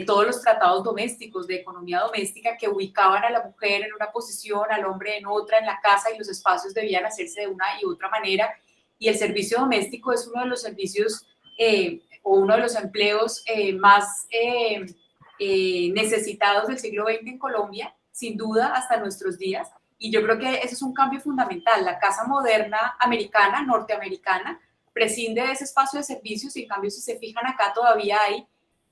Todos los tratados domésticos de economía doméstica que ubicaban a la mujer en una posición, al hombre en otra, en la casa, y los espacios debían hacerse de una y otra manera. Y el servicio doméstico es uno de los servicios o uno de los empleos más necesitados del siglo XX en Colombia, sin duda, hasta nuestros días. Y yo creo que eso es un cambio fundamental. La casa moderna americana, norteamericana, prescinde de ese espacio de servicios, y en cambio, si se fijan acá, todavía hay,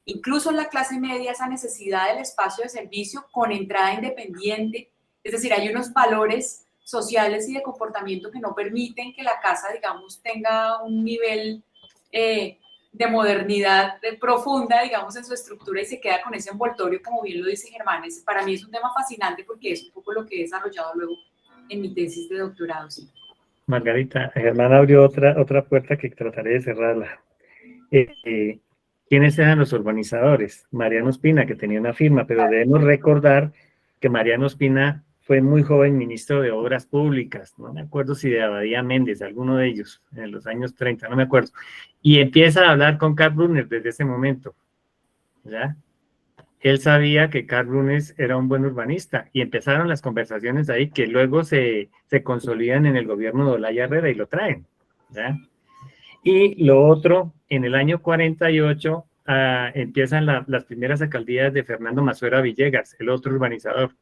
incluso en la clase media, esa necesidad del espacio de servicio con entrada independiente. Es decir, hay unos valores sociales y de comportamiento que no permiten que la casa, digamos, tenga un nivel de modernidad profunda, digamos, en su estructura, y se queda con ese envoltorio, como bien lo dice Germán. Para mí es un tema fascinante porque es un poco lo que he desarrollado luego en mi tesis de doctorado. Sí. Margarita, Germán abrió otra puerta que trataré de cerrarla. ¿Quiénes eran los urbanizadores? Mariano Ospina, que tenía una firma, pero debemos recordar que Mariano Ospina fue muy joven ministro de Obras Públicas, no me acuerdo si de Abadía Méndez, alguno de ellos, en los años 30, no me acuerdo, y empieza a hablar con Karl Brunner desde ese momento, ¿ya? Él sabía que Karl Brunner era un buen urbanista, y empezaron las conversaciones ahí que luego se consolidan en el gobierno de Olaya Herrera y lo traen, ¿ya? Y lo otro, en el año 48 empiezan las primeras alcaldías de Fernando Masuera Villegas, el otro urbanizador.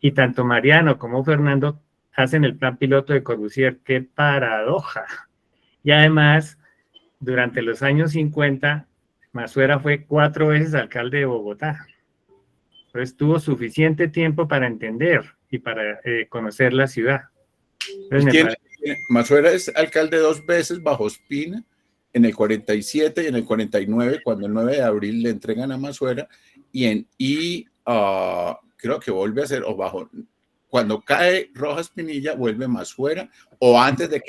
Y tanto Mariano como Fernando hacen el plan piloto de Corbusier. ¡Qué paradoja! Y además, durante los años 50, Masuera fue 4 veces alcalde de Bogotá. Entonces tuvo suficiente tiempo para entender y para conocer la ciudad. Masuera es alcalde 2 veces bajo Ospina, en el 47 y en el 49, cuando el 9 de abril le entregan a Masuera, creo que vuelve a ser, o bajo, cuando cae Rojas Pinilla, vuelve Masuera, o antes de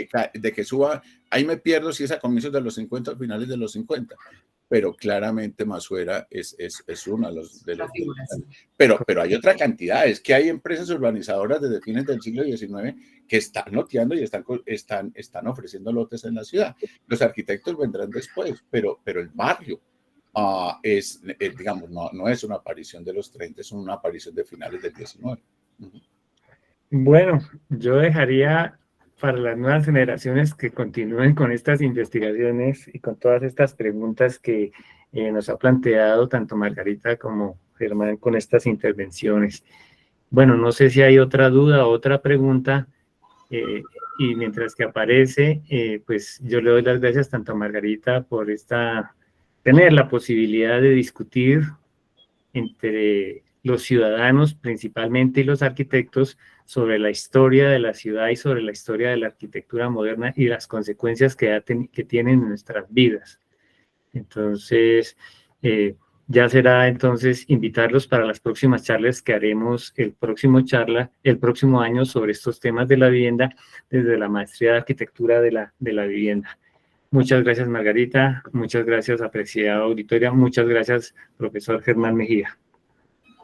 que suba, ahí me pierdo si es a comienzos de los 50 o finales de los 50, pero claramente Masuera es uno de los... Las figuras. Pero hay otra cantidad, es que hay empresas urbanizadoras desde fines del siglo XIX que están loteando y están ofreciendo lotes en la ciudad. Los arquitectos vendrán después, pero el barrio digamos, no es una aparición de los 30, es una aparición de finales del 19. Bueno, yo dejaría para las nuevas generaciones que continúen con estas investigaciones y con todas estas preguntas que nos ha planteado tanto Margarita como Germán con estas intervenciones. Bueno, no sé si hay otra duda o otra pregunta, y mientras que aparece, pues yo le doy las gracias tanto a Margarita por tener la posibilidad de discutir entre los ciudadanos principalmente y los arquitectos sobre la historia de la ciudad y sobre la historia de la arquitectura moderna y las consecuencias que tienen en nuestras vidas. Entonces, ya será entonces invitarlos para las próximas charlas que haremos el próximo año sobre estos temas de la vivienda desde la maestría de arquitectura de la vivienda. Muchas gracias, Margarita. Muchas gracias, apreciada auditoria. Muchas gracias, profesor Germán Mejía.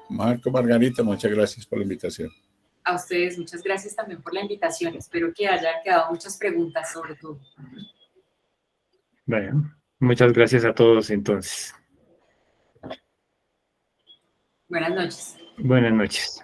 Marco, Margarita, muchas gracias por la invitación. A ustedes, muchas gracias también por la invitación. Espero que hayan quedado muchas preguntas sobre todo. Bueno, muchas gracias a todos entonces. Buenas noches. Buenas noches.